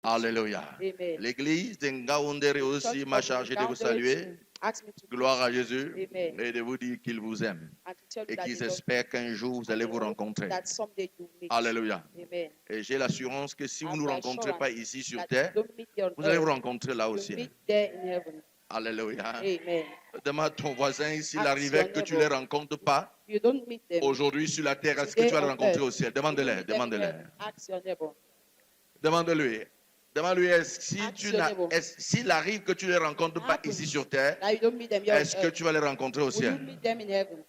Alléluia. Amen. L'église d'Engaoundéré aussi m'a chargé de vous saluer. Gloire à Jésus. Amen. Et de vous dire qu'il vous aime. And to tell you Et that qu'ils they love espèrent qu'un jour vous allez vous rencontrer. that someday you meet. Alléluia. Amen. Et j'ai l'assurance que si vous ne nous rencontrez pas ici sur That terre, you don't meet there on vous allez vous earth, rencontrer là you aussi. meet there in heaven. Alléluia. Amen. Demande à ton voisin s'il Ask arrivait your que tu ne les neighbor. rencontres pas You don't meet them. aujourd'hui sur la terre, est-ce que tu vas les rencontrer au ciel? Demande-le, demande-le. Ask your neighbor. Demande-lui. Demande-lui, s'il arrive que tu ne les rencontres pas ici sur terre, That you don't meet them here on est-ce que earth. tu vas les rencontrer au Will you ciel? meet them in heaven?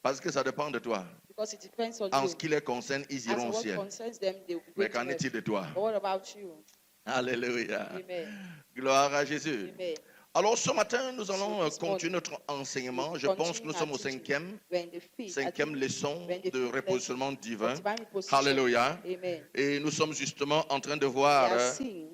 Parce que ça dépend de toi. Because it depends on En you. ce qui les concerne, ils As iront au what ciel. concerns them, they will be Mais going qu'en to est-il heaven. de toi? But what about you? Alléluia. Amen. Gloire à Jésus. Amen. Alors ce matin, nous allons So this continuer morning, notre enseignement. Je we pense que nous sommes au continue our teaching. cinquième We're in the fifth, I think, leçon we're in the de fifth repositionnement lesson divin. of divine reposition. Alléluia. Amen. Et nous sommes justement en train de We voir are seeing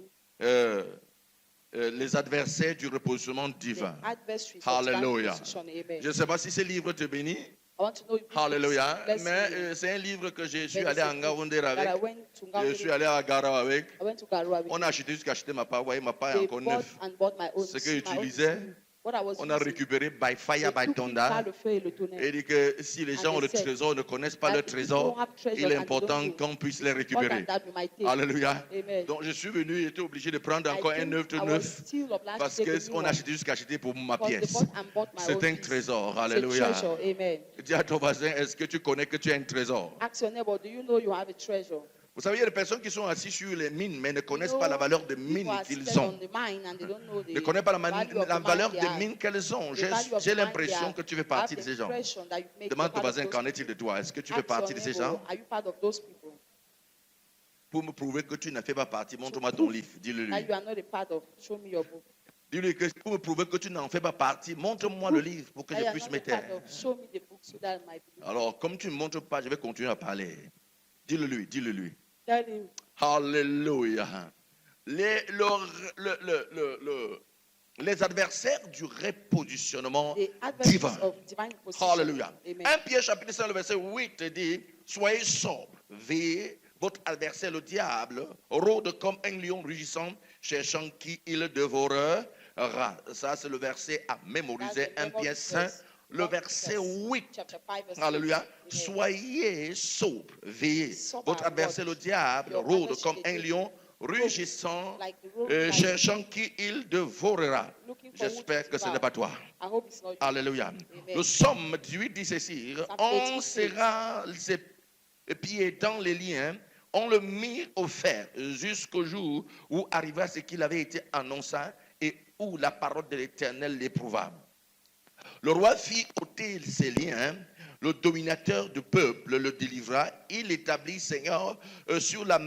les adversaires du repositionnement the divin. adversaries of divine Alléluia. reposition. Amen. Je ne sais pas si ce livre te bénit. I want to know if this Alléluia. bless Mais you. c'est un livre que je suis But allé it's a en book Gaoundé that I avec. went to Je Gaoundé. suis allé à Garao avec. I went to Garoua with On a acheté jusqu'à acheter ma part. Ma part est They encore bought neuf. and bought my own. Ce que my own j'utilisais, seed. What I was on a using, récupéré by fire, they by took it thunder. par le feu et le tonnerre. Et dit que si les And gens ont they le said trésor, ne connaissent pas that le if you trésor, don't have treasure il est and you important don't qu'on puisse les More récupérer. than that, we might take. Alléluia. Amen. Donc je suis venu, j'étais obligé de prendre I encore un think neuf de I was neuf still obliged parce to take a new qu'on a one. acheté jusqu'à acheter pour ma Because they pièce. bought and bought my C'est own un piece. trésor. It's a Alléluia. treasure. Amen. Dis à ton voisin, est-ce que tu connais que tu as un trésor? Ask your neighbor, do you know you have a treasure? Vous savez, il y a des personnes qui sont assises sur les mines, mais ne connaissent You pas la know, valeur des people mines are qu'ils seated ont. on the mine and they don't know the Ne connaissent pas value of la the valeur mine des they have. mines qu'elles ont. The value of J'ai the mine l'impression they have. que tu fais I partie have de ces the gens. impression that you make Demande ton part of voisin, those qu'en est-il de toi? Est-ce que tu fais Ask your partie de ces neighbor, gens? are you part of those people? Pour me prouver que tu ne fais pas partie, montre-moi ton livre. Dis-le That lui. you are not a part of. Show me your book. Dis-lui que pour me prouver que tu n'en fais pas partie, montre-moi le livre pour que That je you are puisse not me a part taire. of. Show me the book so that I might believe. Alors, comme tu ne me montres pas, je vais continuer à parler. Dis-le lui, dis-le lui. Tell him. Alléluia. Les adversaires du repositionnement The adversaries divin. of divine position. Alléluia. Amen. 1 Pierre chapitre 5, le verset 8 dit, soyez sobres, veillez, votre adversaire le diable rôde comme un lion rugissant, cherchant qui il dévorera. Ça c'est le verset à mémoriser, That's 1 the Pierre 5, le verset 8. Chapter 5, verse Alléluia. 8. Amen. Soyez sobres, veillez. Sober, Votre adversaire le diable Your rôde adversary, comme the un devil, lion rugissant, like the roaring lion, cherchant qui il dévorera. looking for who J'espère to que ce devour. n'est pas toi. I hope it's not you. Alléluia. Amen. Le Somme 18 dit ceci, on serra ses pieds dans les liens, on le mit au fer jusqu'au jour où arriva ce qu'il avait été annoncé et où la parole de l'Éternel l'éprouva. Le roi fit ôter ses liens, le dominateur du peuple le délivra, il établit Seigneur sur sa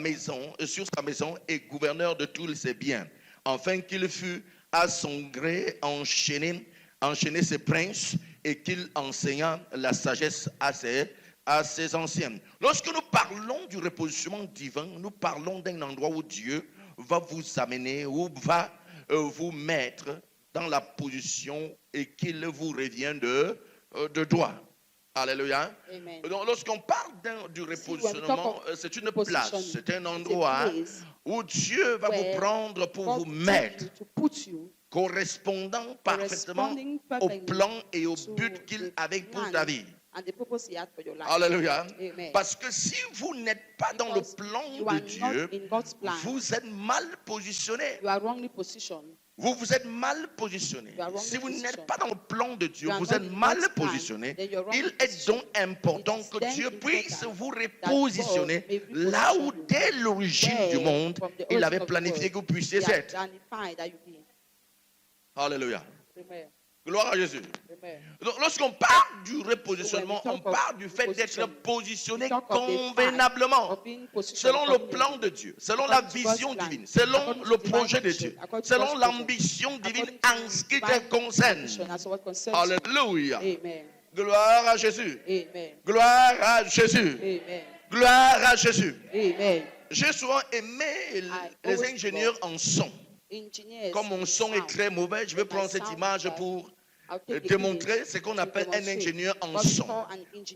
maison et gouverneur de tous ses biens, afin qu'il fût à son gré enchaîné ses princes et qu'il enseigna la sagesse à ses anciens. Lorsque nous parlons du repositionnement divin, nous parlons d'un endroit où Dieu va vous amener, où va vous mettre dans la position et qu'il vous revient de droit. Alléluia. Amen. Donc, lorsqu'on parle du repositionnement, c'est une place, c'est un endroit où Dieu va vous prendre pour vous mettre, correspondant parfaitement au plan et au but qu'il avait pour ta vie. And the purpose he had for your life. Alléluia. Amen. Parce que si vous n'êtes pas dans le plan de Dieu, in God's plan, vous êtes mal positionné. you are wrongly positioned. Vous êtes mal positionné. You are wrongly Si vous n'êtes positioned. pas dans le plan de Dieu, You are vous not êtes in mal God's plan, positionné. then you are wrongly Il est donc positioned. important It is que then Dieu puisse important vous that repositionner God may là où reposition you dès l'origine du where, monde, from the il origin avait of the planifié world, que vous puissiez He had être. planified that you be. Alléluia. Amen. Gloire à Jésus. Amen. Donc, lorsqu'on parle du repositionnement, So when on we talk parle of du fait d'être position, positionné we talk of the fact convenablement, of being positioned selon le convenably. plan de Dieu, selon la According to God's vision plan, divine, selon according to le divine projet de vision, Dieu, according to selon God's purpose, l'ambition divine according to en ce qui te divine concerne. ambition as what concerns you. Alléluia. Amen. Gloire à Jésus. Amen. Gloire à Jésus. Amen. Gloire à Jésus. Amen. J'ai souvent aimé les ingénieurs en son. Engineers. Comme mon son est très mauvais, je vais prendre cette image pour démontrer ce qu'on appelle un ingénieur en son.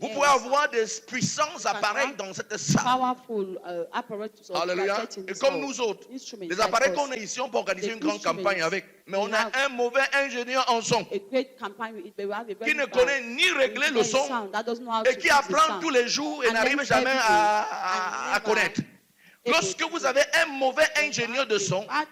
Vous pouvez avoir avoir des puissants appareils dans cette salle. powerful apparatus of Alléluia. gadgets in Et this comme world. nous autres, Instruments les like appareils us. qu'on a ici, on peut organiser The une grande campagne instruments avec. Mais on we a have un mauvais ingénieur en son A great campaign with it, but we have a very qui ne bad connaît ni régler le engineer son sound that doesn't know how et to qui fix the apprend sound. tous les jours et And n'arrive then jamais every day, à and never connaître. able Lorsque to vous do. avez un mauvais When you ingénieur have de a son, bad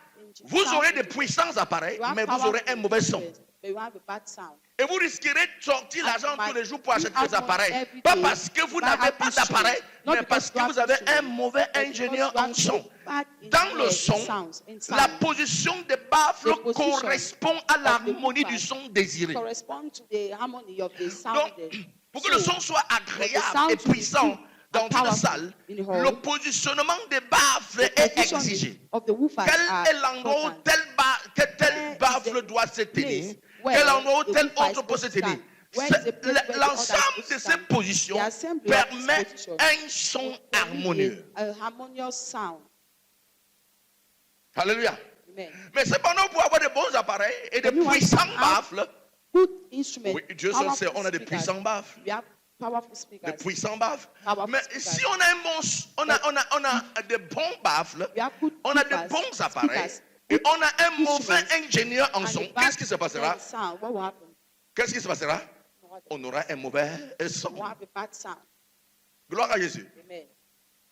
vous sound aurez des engineer, puissants appareils, you have mais vous aurez un powerful mauvais son. instruments, but you have a bad sound. Et vous risquerez de sortir l'argent tous les jours pour acheter des appareils. Every Pas day, parce que vous buy n'avez pas instruments. d'appareil, Not mais parce because que you vous have avez un instruments, mauvais but because ingénieur you have en son. a bad Dans le engineer in son, sounds, in la sound. position des baffles The position correspond à of the l'harmonie woofers du son désiré. correspond to the harmony of the sound. Donc, pour que le son soit agréable sound et to be puissant good dans and une powerful salle, in the hall, le positionnement des baffles The est positioning exigé. of the woofers Quel are est l'endroit où important. tel Where is baffle the doit se tenir? place where Quel endroit où the tel woofer is autre peut se supposed to tenir? stand? Where is the place where the other is L'ensemble supposed de to ces stand? positions The assembly of this permet position un son harmonieux. a harmonious sound. Alléluia. Amen. Mais cependant, pour avoir de bons appareils et de When you want to puissants have baffles, Good instruments. oui, Dieu seul sait, powerful on a des speakers. puissants baffles. We have powerful Des speakers. puissants baffles. Powerful Mais speakers. si on a un bon, on a de bons baffles, We have good on a de speakers, bons appareils speakers, et on a un mauvais instruments, ingénieur en and son, the bad qu'est-ce qui se passera? sound, what will happen? Qu'est-ce qui se passera? On aura un mauvais son. We'll have a bad sound. Gloire à Jésus. Amen.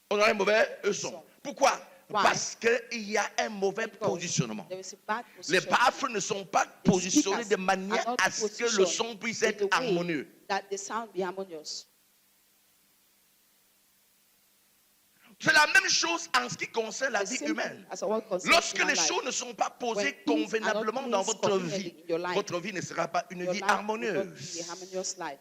On aura un mauvais son. Pourquoi? Why? Parce qu'il y a un mauvais Because positionnement. there is a bad Les position. baffles ne sont pas positionnés de manière are not à ce que le positioned son puisse in être the way harmonieux. That the sound be harmonious. C'est la même chose en ce qui concerne la The vie same humaine. thing as what concerns Lorsque human les life. choses ne sont pas posées When things are not convenablement dans placed votre conveniently vie, in your life, votre vie ne sera pas une Your vie life will not be a harmonieuse. harmonious life.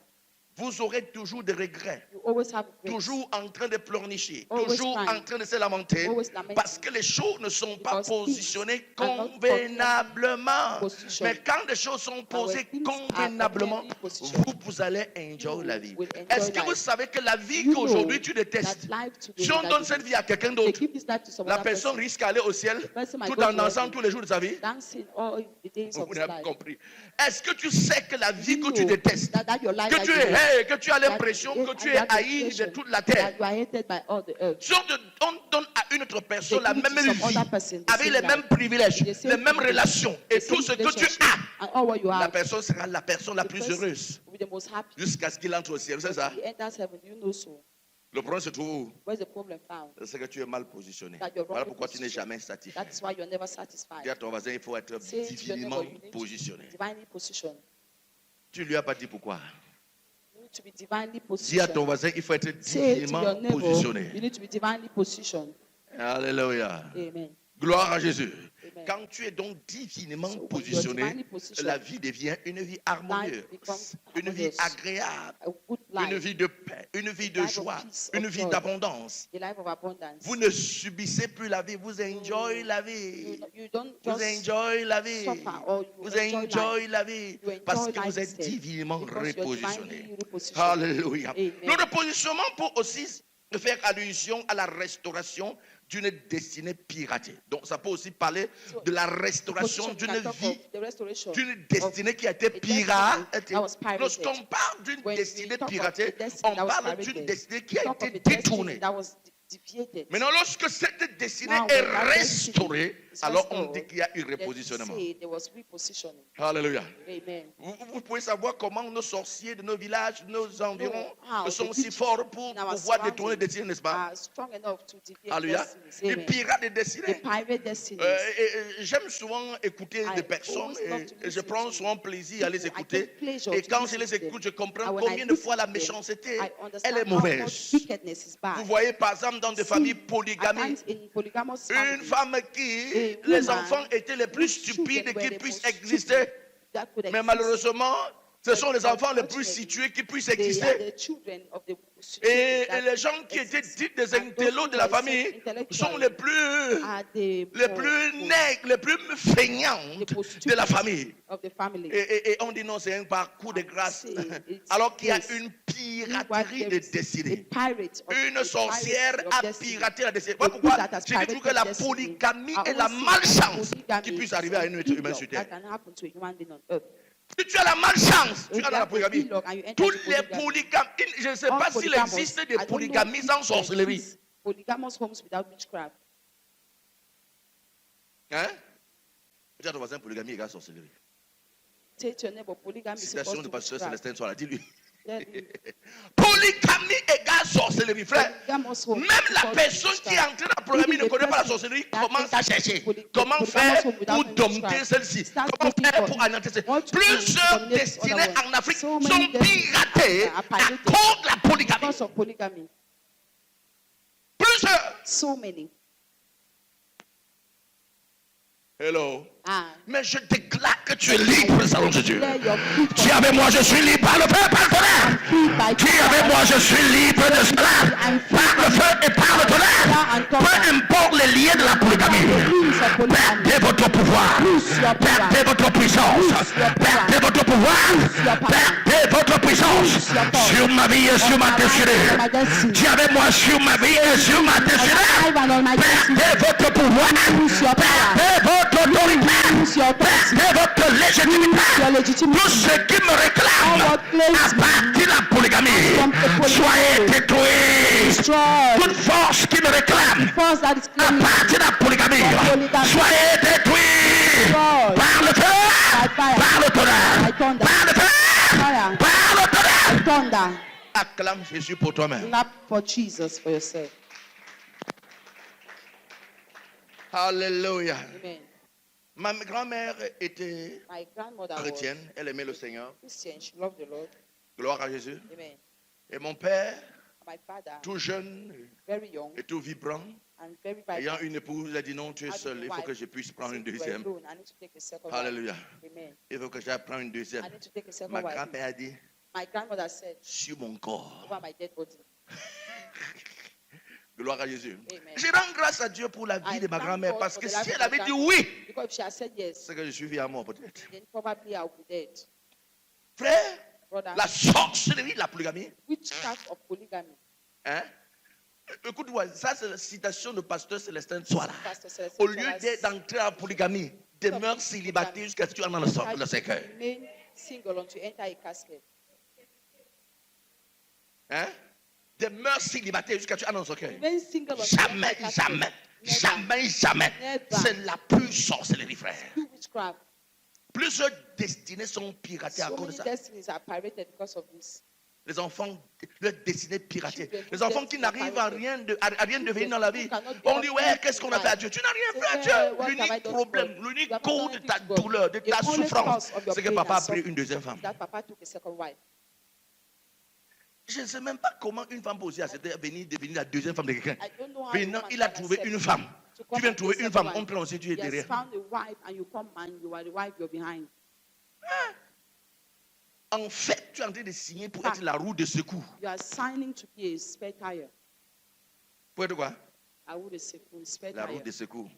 Vous aurez toujours des regrets, You always have regrets. toujours en train de pleurnicher, Always toujours crying. en train de se lamenter, Always lamenting. parce que les choses ne sont pas Because things positionnées are not convenablement. positioned. Mais quand les choses sont posées when things are convenablement, conveniently positioned, vous allez enjoy la vie. will enjoy Est-ce que vous life. savez que la vie You qu'aujourd'hui know tu détestes, that life today si on that donne you cette hate, vie à quelqu'un they d'autre, give this life to some la other personne person, risque d'aller au ciel the person might tout go en to dansant heaven, tous les jours de sa vie. dancing all the days of Vous his n'avez life. compris. Est-ce que tu sais que la vie You que tu know détestes, that your life que that tu you es hate, que tu as l'impression que tu es haï de toute la terre, that you are hated by all the earth. si on donne à une autre personne la They give même it to some vie, other person, the avec same les life, mêmes privilèges, the same les mêmes privilege, relations et the tout ce same que tu relationship, as, and all what you la have, personne sera la personne la the plus person heureuse will be the most happy. jusqu'à ce qu'il entre au ciel. C'est ça? He enters heaven, you know so. Le problème se trouve où? Where's the problem found? C'est que tu es mal positionné. That you're Voilà wrongly pourquoi tu n'es positioned. jamais satisfait. That's why you're never satisfied. Dis à ton voisin, il faut être Say to your divinement neighbor, you need to positionné. be divinely positioned. Tu lui as pas dit pourquoi. You need to be divinely Dis à positioned. ton voisin, il faut être Say to your divinement neighbor, positionné. you need to be divinely positioned. Alléluia. Amen. Gloire à Jésus. Amen. Quand tu es donc divinement So when you're positionné, divinely positioned, la vie devient une vie harmonieuse, becomes une vie harmonious. agréable, A good une life, vie de paix, une vie de life of joie, peace, une of vie joy. d'abondance. a life of abundance. Vous ne subissez plus la vie, vous enjoyez la vie. You don't Vous just enjoyez la vie. suffer or you Vous enjoy enjoyez life. la vie You enjoy parce que vous life êtes instead, divinement because you're repositionné. divinely repositioned. Alléluia. Amen. Le repositionnement peut aussi faire allusion à la restauration d'une destinée piratée. Donc ça peut aussi parler de la restauration Position, d'une we can talk vie, of the restoration d'une destinée qui a été a destiny piratée. that was pirated. Lorsqu'on parle d'une When we destinée talk of piratée, the destiny on that was parle pirated, d'une destinée qui a talk of été a destiny détournée. that was deviated. Maintenant, lorsque cette destinée Now, est when that destiny restaurée, is alors on restored, dit qu'il y a eu Let's repositionnement. say there was repositioning. Alléluia. Amen. Vous pouvez savoir comment nos sorciers de nos villages, de nos environs, how sont the si witches forts pour in our pouvoir détourner des surroundings destines, n'est-ce pas? Are strong enough to deviate Alléluia. destinies. Ils Amen. piratent des The destinées. pirate destinies. J'aime souvent écouter I des personnes always love to et je listen prends to souvent plaisir à les people. I écouter. take pleasure Et to quand je listen les to them. écoute, je comprends And when I combien de listen fois la to them, méchanceté, I understand elle est how much mauvaise. wickedness is bad. Vous voyez par exemple dans des See, familles at polygamées, times in polygamous une families, femme qui, a les woman enfants étaient les plus whose stupides children were qui the puissent most exister. stupid that could Mais exist. malheureusement, ce sont les enfants les plus Unfortunately, situés qui puissent They are exister. the children of the Et that les gens qui étaient exist. dits des And those intellos who de la were famille intellectuals sont les plus are the nègres, les plus feignantes de la famille. of the family. Et on dit non, c'est un parcours de grâce. See, it's Alors qu'il y a grace. une Meanwhile, piraterie there de is a destinée. pirate of- Une a sorcière pirate of a destiny. piraté la destinée. A Voilà good pourquoi that has j'ai dit toujours que la pirated destiny. polygamie I est la always say malchance polygamy qui puisse is arriver à un être evil humain sur that terre. can happen to a human being on earth. Si tu as la malchance, tu If as you dans la have the polygamie. ill luck and you enter Tous into les polygamy, polygames, je ne sais all pas s'il polygamous, existe I des don't know polygamies if sans there sorcellerie. exists polygamous homes without witchcraft. Hein? Dis à ton voisin, polygamie égale sorcellerie. Say to your neighbor, polygamy is Citation equals du to pasteur witchcraft. Célestin Soir, dis-lui. Tell him, Polygamie égale sorcellerie, frère. polygamous home Même is la equals to personne qui est witchcraft. entrée dans la polygamie Even ne the connaît pas la person sorcellerie, that commence à enters chercher the comment polygamous faire home without pour knowing dompter witchcraft. celle-ci, Start comment looking faire for pour anéantir celle-ci. what to do Plusieurs to dominate destinées other en Afrique So sont many destinies piratées are à pirated cause de la polygamie. because of polygamy. Plusieurs. So many. Hello. Ah, Mais je déclare que tu es libre, salon de Dieu. declare your free Dis avec moi, je suis libre par le feu et par le tonnerre. by Dis avec moi, je suis libre de cela. Par le feu et par le tonnerre. Peu importe les liens de la polygamie. Perdez votre pouvoir. Perdez votre puissance. Perdez votre pouvoir. Perdez votre puissance. Sur ma vie et sur ma destinée. Dis avec moi, sur ma vie et sur ma destinée. Perdez votre pouvoir. Perdez votre autorité. Perdez votre légitimité. Tout ce qui me réclame à partir de la polygamie, soyez détruits. Toute force qui me réclame force that is à claiming partir de la polygamie, soyez détruits par le feu, par le tonnerre, par le feu, par le tonnerre. thunder. Acclame Jésus pour toi-même. Clap for Jesus for yourself. Alléluia. Amen. Ma grand-mère était My grandmother was chrétienne, elle aimait le Seigneur. Christian. She loved the Lord. Gloire à Jésus. Amen. Et mon père, My father, tout jeune very young et tout vibrant, and very ayant vibrant. une épouse, il a dit non, tu es seul, il faut que je puisse prendre une Since we were deuxième. alone, I need to take a second wife. Alléluia. Amen. Il faut que j'aille prendre une deuxième. I need to take a second Ma wife. grand-mère a dit, My grandmother said, sur mon corps. over my dead body. Gloire à Jésus. Amen. Je rends grâce à Dieu pour la vie I de ma thank grand-mère God parce for que the si life elle of avait my dit grandmother. oui, Because if she had said yes, c'est que je suis vie à mort peut-être. then probably I would be dead. Frère, Brother, la sorcellerie, la polygamie, witchcraft of polygamy. hein? Écoute-moi, ça c'est la citation de pasteur Célestin Soir. Pastor Celestin Au lieu Solas d'entrer en polygamie, demeure célibataire jusqu'à ce que tu entres dans tried le to cercueil. remain single until enter a casket. Hein? Demeure célibataire jusqu'à ce que tu entres dans le cercueil. Remain single until enter a Jamais, casket. jamais, Never. jamais, jamais. Never. C'est la pure sorcellerie, frère. Do witchcraft. Plusieurs destinées sont piratées à So cause de many ça. destinies are pirated because of this. Les enfants, leurs destinées piratées. Children, Les enfants qui destiny n'arrivent à pirated. rien devenir dans la vie. Children who On cannot dit, do ouais, anything qu'est-ce qu'on a in fait à life. Dieu? Tu n'as rien Say, fait à "What Dieu. have I L'unique done to problème, God? l'unique You have not cause done de anything ta to God. douleur, de The ta only souffrance, cause of your c'est que pain papa and a pris suffering une deuxième femme. That papa took a second wife. Je ne sais même pas comment une femme peut aussi accepter venir devenir la deuxième femme de quelqu'un. I don't know how Venant, a woman il a can trouvé accept une femme. to Tu come viens and trouver be a une second femme, wife. on prend aussi, tu es He has derrière. found a wife and you come and you are the wife you're behind. En fait, tu es en train de signer pour Ah. être la roue de secours. You are signing to be a spare tire. Pour être quoi? I would say spare La roue tire. de secours.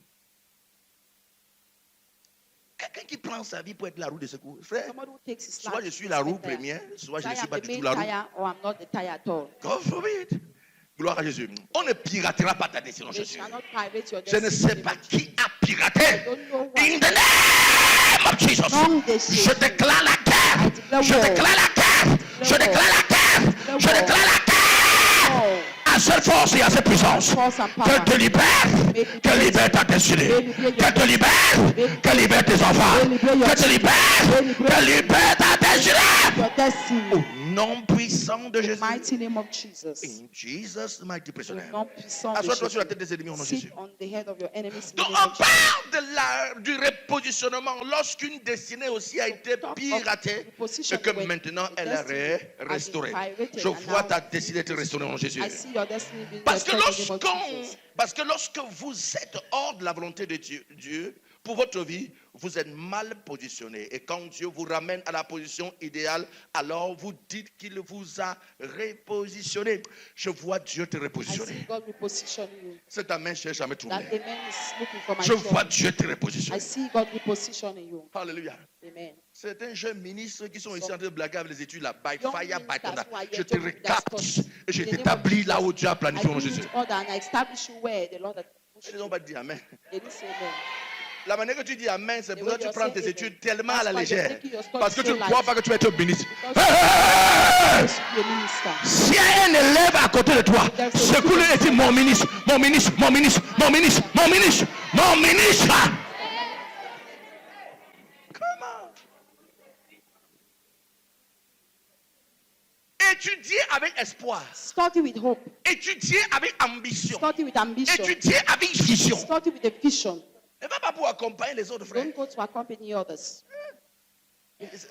Quelqu'un qui prend sa vie pour être la roue de secours. Frère, Somebody who takes his soit life je suis as la a roue spare tire. première, soit je ne I suis am pas the du tout main la roue. tire or I'm not the tire at all. God forbid. Gloire à Jésus. On ne piratera pas ta destination, They Jésus. shall not pirate your Je ne destiny. sais pas qui a piraté. I don't know In what. the name of Jesus. Wrong decision. Je déclare la guerre. declare Je war. déclare la guerre. Je déclare la guerre. Je déclare la guerre. Oh, À cette force et à cette puissance. force and Que power. te libère. Que libère ta destinée. Que te libère. Que libère tes enfants. Que te libère. Que libère ta destinée. Your destiny. Au nom puissant de In the Jésus. mighty name of Jesus. In Jesus' mighty precious The name. non-puissant de Assois-toi sur la Jésus. tête des ennemis au nom de Jésus. Sit on the head of your enemies. in the Donc name on of Jesus. parle du repositionnement lorsqu'une destinée aussi a été piratée et que maintenant elle est restaurée. Je vois ta destinée être restaurée en Jésus. I see your destiny being Parce que restored in the name of Jesus. lorsque vous êtes hors de la volonté de Dieu pour votre vie, vous êtes mal positionné. Et quand Dieu vous ramène à la position idéale, alors vous dites qu'il vous a repositionné. Je vois Dieu te I see repositionner. God reposition you. C'est ta main cherche à me That tourner. the man is looking for my Je vois job. Dieu te I repositionner. see God repositioning you. Alléluia. Amen. Certains jeunes ministres qui sont ici en train de blaguer avec les études là, by Young fire, by ministers thunder. who are Je yet te to recapte discuss. et je In the name of t'établis là où Jesus, Dieu a I planifié en do Jésus. it order and I establish you where the Lord has pushed Ils n'ont you. pas dit Amen. They didn't say amen. La manière que tu dis amen, c'est The pour way ça que tu you're prends saying tes études amen. tellement à la That's why you're légère. taking your studies Parce que tu so ne light. crois pas que tu vas être ministre. Because you're supposed to be a minister. S'il y a un élève à côté de toi, secoue-le et dis mon ministre, mon ministre, mon ministre, mon ministre, mon ministre, mon ministre. Comment? Étudier avec espoir. Study with hope. Étudier avec ambition. Study with ambition. Étudier avec vision. Study with a vision. Ne va pas pour accompagner les autres frères. Don't go to accompany others.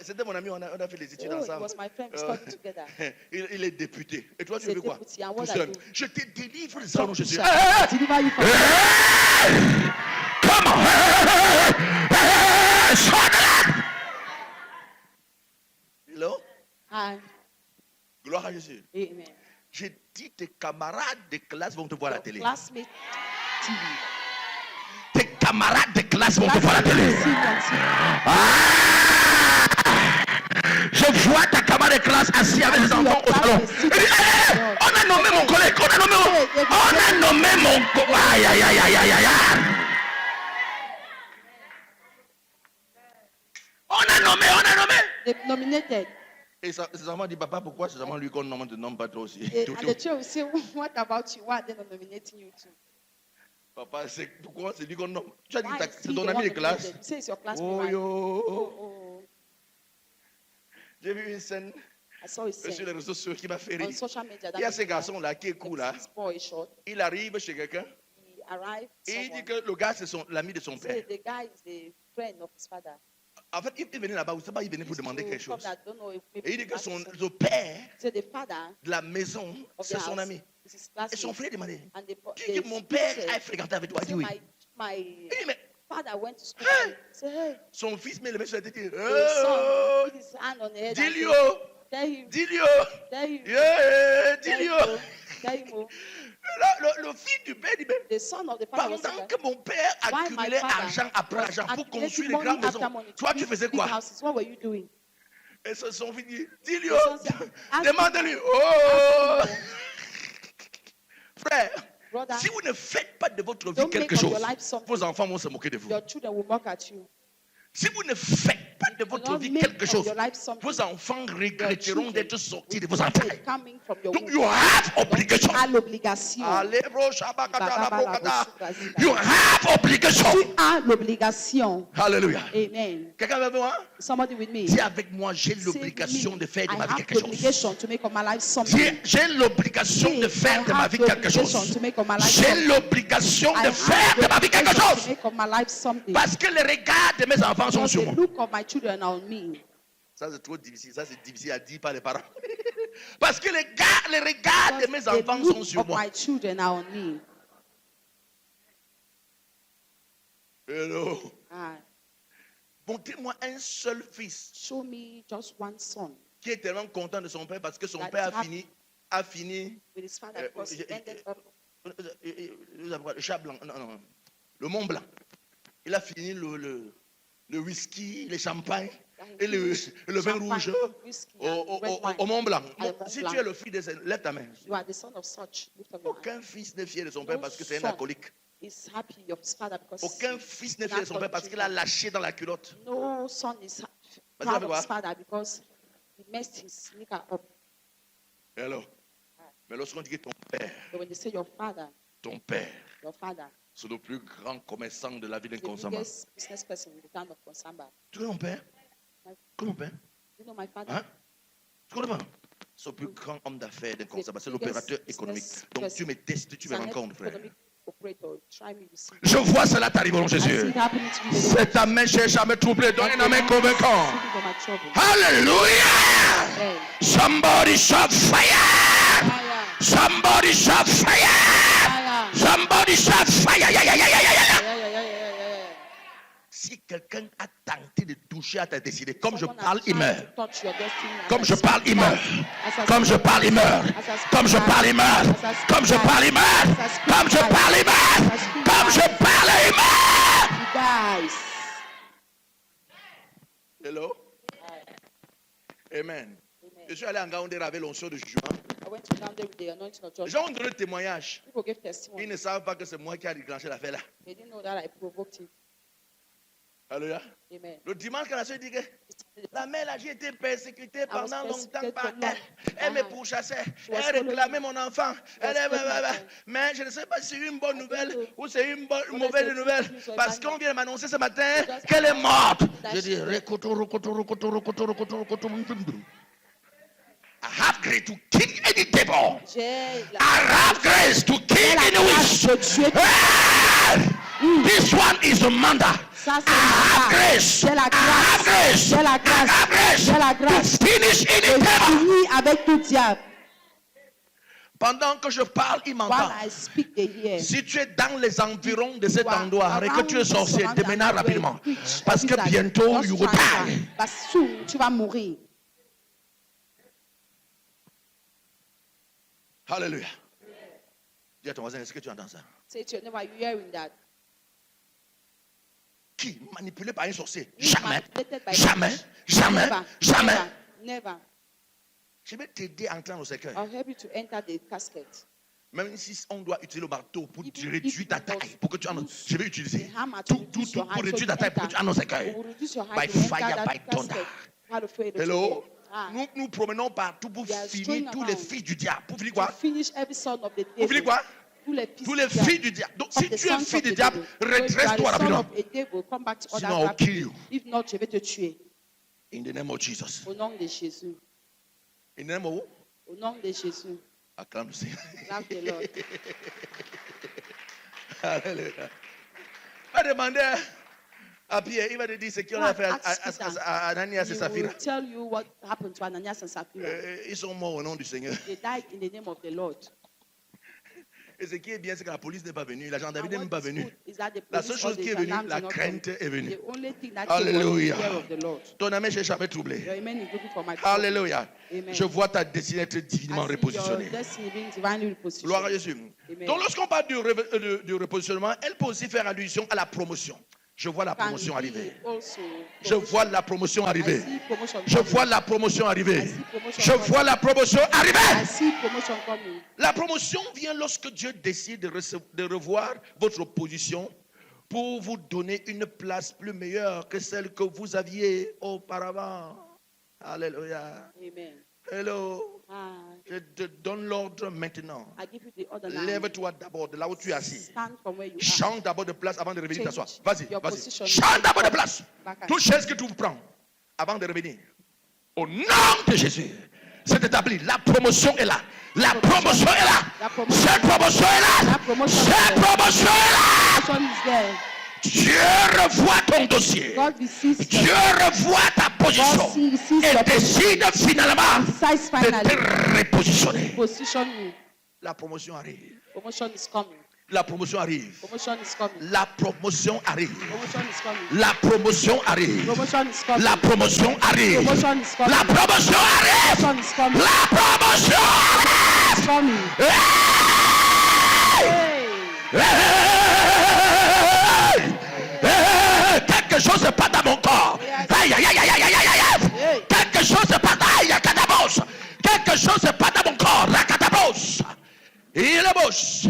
C'était mon ami, on a fait les études Oh, it ensemble. was my friend. We studied together. Il est député. Et toi, tu He's a veux quoi? deputy, and what Tout I seul. do? Je te délivre ça, non, je suis. Shall deliver you from Come on. Hello? Hi. Gloire à Jésus. Amen. J'ai dit, tes camarades de classe vont te voir à la Your télé. classmate TV. Tes camarades de classe vont te voir à la télé. Classmate TV on TV. Ah! Je vois ta camarade de classe assis avec ses enfants au salon. Il dit, hey, on a nommé mon collègue, on a nommé mon collègue. Aïe, aïe, aïe, aïe, aïe, aïe. On a nommé. They've nominated. Et ses enfants disent, papa, pourquoi ces enfants lui qu'on ne te nomme pas toi aussi? And the church will say, what about you? Why are they not nominating you too? Papa, c'est pourquoi c'est lui qu'on nomme? Tu as dit, Why is c'est he ton the ami one de classe. nominated? You say it's your classmate. Oh, Right? yo. Oh. J'ai vu une scène I saw it sur les saying réseaux sociaux qui m'a fait on rire. social media. Il y a ce garçon-là qui est cool, là. This boy is short. Il arrive chez quelqu'un He arrived. et il dit Someone, que le gars, c'est l'ami de son he père. said the guy is the friend of his father. En fait, il venait là-bas, vous savez pas, il venait pour Used demander to quelque come chose. that don't know if maybe Et il dit que he son asked le père So the father de la maison, of the c'est son house ami. is his Et son classmate. frère demandait, And tu dis que mon père a fréquenté avec toi. Il dit oui. my Il dit, mais father went to school. Hey! And say, hey, son fils met le main sur la tête et dit, the oh, son put his hand on the head. dis-lui, And oh, say, tell him, dis-lui, oh, tell him, yeah, tell dis-lui, him, oh. oh, tell him, oh. Le fils du père dit, mais The son of the father was pendant like, que mon père Why my accumulait father argent après was argent pour accumulating construire les money grandes after maisons, money to toi tu build faisais big quoi? houses. What were you doing? Et son fils dit, dis-lui, The oh, son said, ask demande-lui, him, oh. ask him, Frère, brother, si vous ne faites pas de votre vie don't quelque make of chose, your life something. vos enfants vont se moquer de vous. Your children will mock at you. Si vous ne faites pas de Do votre not vie make quelque of chose, your life something. vos enfants Your regretteront children d'être sortis de vos will entrailles. regret coming from your Donc, womb. you have obligation. Tu as l'obligation. Allez, bro, shabakata, la brokata. Bababala, You have obligation. Tu as l'obligation. Alléluia. Amen. Quelqu'un avec moi? Somebody with me. Dis avec moi, j'ai Say l'obligation with de me, faire de I ma vie have quelque chose. l'obligation to make of my life something. Dis, j'ai l'obligation de faire de ma vie quelque chose. To make of my life J'ai something. l'obligation I de have faire de ma vie quelque l'obligation chose. to make of my life something. Parce que les regards de mes enfants sont Because sur the moi. look of my children are on me. Ça, c'est trop difficile. Ça, c'est difficile à dire par les parents. Parce que les regards de mes Because enfants the sont look sur of moi. my children are on me. Hello. Ah, Montrez-moi un seul fils show me just one son qui est tellement content de son père parce que son That père is a fini with his father because he ended up le chat blanc, non, le Mont Blanc. Il a fini le whisky, le champagne et le vin champagne, rouge whiskey, and red wine. au Mont Blanc. At the Mont Si Blanc. tu es le fils de ce, lève ta main. You are the son of such. Lift up your hand. Aucun fils n'est fier de son père No parce que c'est un son alcoolique. is happy of his father because Aucun fils n'est fier de son père parce qu'il a lâché dans la culotte. no son is Parce proud que of quoi? his father because he messed his knicker up. Alors, mais lorsqu'on dit que ton But when they say your père, father c'est le plus grand commerçant de la ville is the d'Inkonsamba. biggest business person in the town of Konsamba. Tu connais mon père? Connais mon père? You know my father? Hein? Tu connais pas? C'est le plus grand homme d'affaires d'Inkonsamba. C'est l'opérateur économique. Donc tu me testes, tu He's verras an encore, frère. economic operator. Try me, you see. Je vois cela t'arriver, mon I see Jésus. it happening to me. C'est ta main cherche à me troubler. Donne une main convaincante. For my trouble. Hallelujah! Amen. Somebody shout fire! Fire. Somebody shout fire! Fire. Somebody shout fire! Yeah, yeah, yeah, yeah, yeah, yeah. Yeah. Si quelqu'un a tenté de toucher à ta destinée, comme je Someone has parle, il tried meurt. to touch your destiny as Comme I je speak parle, il now. meurt. As I Comme je speak parle, il meurt. As I speak Comme je now. parle, il meurt. As I speak Comme je now. parle, il meurt. As I speak Comme je now. parle, il meurt. As I speak Comme je now. parle, il meurt. He dies. Hello? Amen. Je suis allé en Gaoundé avec l'onction de juin. I went to Gaoundé with the anointing of Les Joshua. gens ont donné le témoignage. People gave Ils testimony. ne savent pas que c'est moi qui ai déclenché l'affaire là. They didn't know that I provoked him. Alléluia. Amen. Le dimanche, quand la soeur dit que la mère, là, j'ai été persécutée pendant longtemps persecuted par for long. elle. Elle me pourchassait. was Elle following réclamait me. mon enfant. was following Mais je ne sais pas si c'est une bonne don't nouvelle know ou c'est une whether mauvaise it's a nouvelle. good news or a Parce bad qu'on news. vient de m'annoncer ce matin Because qu'elle est I morte. that Je dis, she's I have grace to kill any devil. J'ai la I have grace to kill any witch. de tuer. This one is a murder. Ça, I c'est have la grace. J'ai la I have grâce. grace. J'ai la I grâce. have grace J'ai la to grâce. finish any Je devil. finis avec tout diable. Pendant que je parle, il m'entend. While I speak, they hear. Si tu es dans les environs de cet You are endroit et que tu es around sorcier, surround déménage and rapidement. preach Parce que every bientôt, time. you Just will transfer. die. But soon, tu vas mourir. Alléluia. Dis à ton voisin, est-ce que tu entends ça? Say to your neighbor, are you hearing that? Qui? Manipulé par un sorcier? You Jamais. manipulated by Jamais. witch. Jamais. Never, Jamais. Never. Never. Je vais t'aider à entrer dans le cercueil. I'll help you to enter the casket. Même si on doit utiliser le marteau pour Even réduire if ta you taille, must pour que tu en use je vais utiliser the hammer to tout reduce your pour height, so réduire you ta taille, pour que tu en au enter. cercueil. It will reduce your By height to fire, enter by that thunder. casket. How to pray the Hello? Ah. Nous promenons partout pour We are finir straying tous les around. fils du diable. Pour finir To quoi? finish every son of the Pour finir devil. quoi? Tous les fils Tous les du diable. filles du diable. Donc Of si the tu es sons fille of du the diable, devil. So if you are redresse-toi the son rapidement. of a devil, come back to Sinon, order I'll kill you. If not, je vais te tuer. In the name of Jesus. Au nom de Jésus. In the name of who? Au nom de Jésus. Acclame le Seigneur. Love the Lord. Alléluia. Va demander à Pierre, il va te dire ce qu'on a fait à Ananias et He Saphira. will tell you what happened to Ananias and Sapphira. Ils sont morts au nom du Seigneur. They died in the name of the Lord. Et ce qui est bien, c'est que la police n'est pas venue, la gendarmerie n'est And même pas what is venue. good is that the La police seule or chose the qui est venue, gendarmes la did not crainte come. est venue. The only thing that came was the Alléluia. fear of the Lord. Ton ami n'est jamais troublé. Your amen is looking for my God. Alléluia. Amen. Je vois ta destinée être divinement I see repositionnée. your destiny being divinely repositioned. Gloire à Jésus. Amen. Donc lorsqu'on parle du repositionnement, elle peut aussi faire allusion à la promotion. Je vois la Can promotion be arriver. also Je vois la promotion I arriver. see promotion Je coming. vois la promotion arriver. I see promotion Je coming. vois la promotion I arriver. see promotion coming. La promotion vient lorsque Dieu décide de revoir votre position pour vous donner une place plus meilleure que celle que vous aviez auparavant. Alléluia. Amen. Hello. Ah, Je te donne l'ordre maintenant. I give you the other line. Lève-toi d'abord de là où tu es assis. Stand from where you are. Change d'abord de place avant de revenir Change t'asseoir. Vas-y, your vas-y. position. Change d'abord de place. Back and- Toute chaise que tu prends avant de revenir. Au nom de Jésus, c'est établi. La promotion est là. La promotion est là. La promotion. Cette promotion est là. La promotion. Cette promotion est là. Promotion is there. Dieu revoit ton dossier. God sees Dieu revoit ta position. God sees Et your décide finalement decides de finally te repositionner. position you. La promotion arrive. Promotion is coming. La promotion arrive. Promotion is coming. La promotion arrive. Promotion is coming. La promotion arrive. Promotion is coming. La promotion arrive. Promotion is coming. La promotion arrive. Promotion is coming. La promotion arrive. It's coming. Hey! Hey! Hey! Hey! Quelque chose se passe dans mon corps. Aïe, aïe, aïe, aïe, aïe, aïe, aïe, aïe. Quelque chose se passe. Aïe, katabos. Quelque chose se passe dans mon corps. Rakatabos. Il est boss.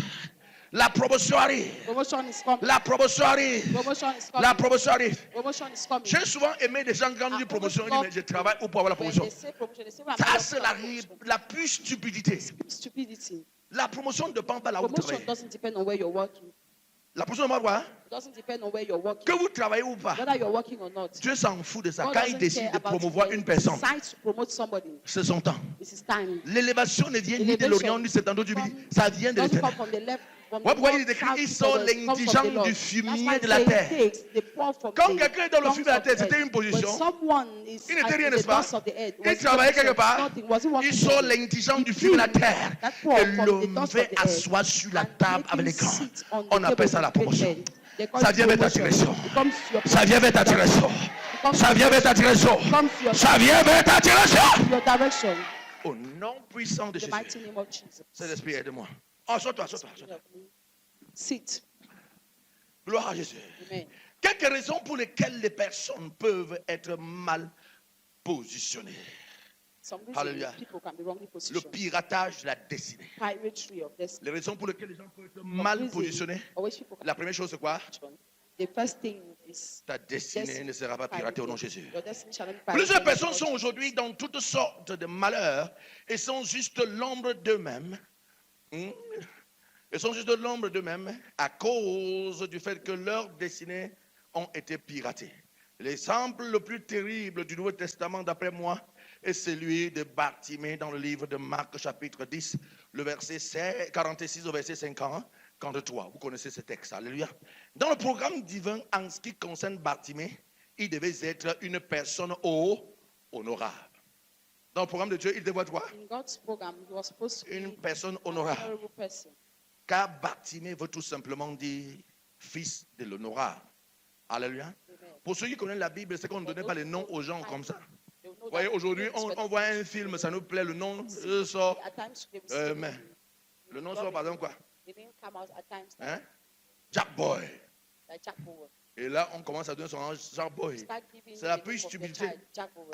La promotion arrive. Promotion is coming. La promotion arrive. Promotion is coming. La promotion arrive. Promotion is coming. J'ai souvent aimé des gens quand on dit promotion, ils disent mais je travaille où pour avoir la When promotion. they say promotion, they say, well, I'm Ça, not c'est working on la pure stupidité. promotion. Stupidity. La promotion ne dépend pas là où vous Promotion travaillez. doesn't depend on where you're working. La promotion ne dépend pas. It doesn't depend on where you're working. Que vous travaillez ou pas. Whether you're working or not. Dieu s'en fout de ça. God Quand il doesn't décide care de about promouvoir it. une When he personne, decides to promote somebody, c'est son temps. it's his time. L'élévation ne vient ni de l'Orient, ni du septentrion, du Midi. Ça vient de Doesn't come l'éternel. from the left. From Ouais, the pourquoi il north, est écrit, south, ils east, sont or west. It comes l'indigent from the Lord. du That's fumier why de la it terre. takes the poor from Quand the quelqu'un est dans le dust fumier de la of terre, the c'était earth. une position. When someone is Il n'était at rien, the n'est-ce pas? dust of the earth, Il was he travaillait working quelque part. nothing? Was he working Ils sont something? l'indigent du He fumier de la picked terre that poor et from le the dust met of the earth asseoir sur la and table make avec him les grands. sit on the On table appelle ça with la great promotion. men. They call Ça it vient avec ta promotion. direction. It comes to your Ça vient avec ta direction. It comes Ça to vient avec ta direction. Ça vient avec ta direction. your direction. Au nom puissant de In the mighty Jésus. name of Jesus. Saint-Esprit, aide-moi. Oh, sois-toi, sois-toi. Sit. Gloire à Jésus. Amen. Quelques raisons pour lesquelles les personnes peuvent être mal positionnées. Some reasons Hallelujah. people can be wrongly Le positioned. piratage de la destinée. Piratery of destiny. Les raisons pour lesquelles les gens peuvent être Some mal reasons positionnés. always people can La première chose, c'est quoi? be wrong. the first thing is Ta destinée ne sera pas piratée au nom de Jésus. your destiny shall not be Plusieurs pirated. personnes sont aujourd'hui dans toutes sortes de malheurs et sont juste l'ombre d'eux-mêmes. Hmm? Ils sont juste l'ombre d'eux-mêmes à cause du fait que leurs destinées ont été piratées. L'exemple le plus terrible du Nouveau Testament, d'après moi, est celui de Bartimée dans le livre de Marc, chapitre 10, le verset 46 au verset 53. Vous connaissez ce texte, alléluia. Dans le programme divin, en ce qui concerne Bartimée, il devait être une personne honorable. Dans le programme de Dieu, il devait être quoi? In God's program, he was supposed to Une be personne an honorable. honorable person. Car Bartimée veut tout simplement dire fils de l'honorable. Alléluia. Amen. Pour ceux qui connaissent la Bible, c'est qu'on ne donnait pas les noms aux gens comme ça. They will know Vous voyez, that aujourd'hui, names were on voit un film, ça nous plaît, le nom sort. At times they will say Mais le nom sort par exemple quoi? the name come out at times Hein? Jack Boy. like Jack Bowen. Et là, on commence à donner son nom Jack Boy. Start giving C'est la the plus name of your stupidité. child, Jack Bowen.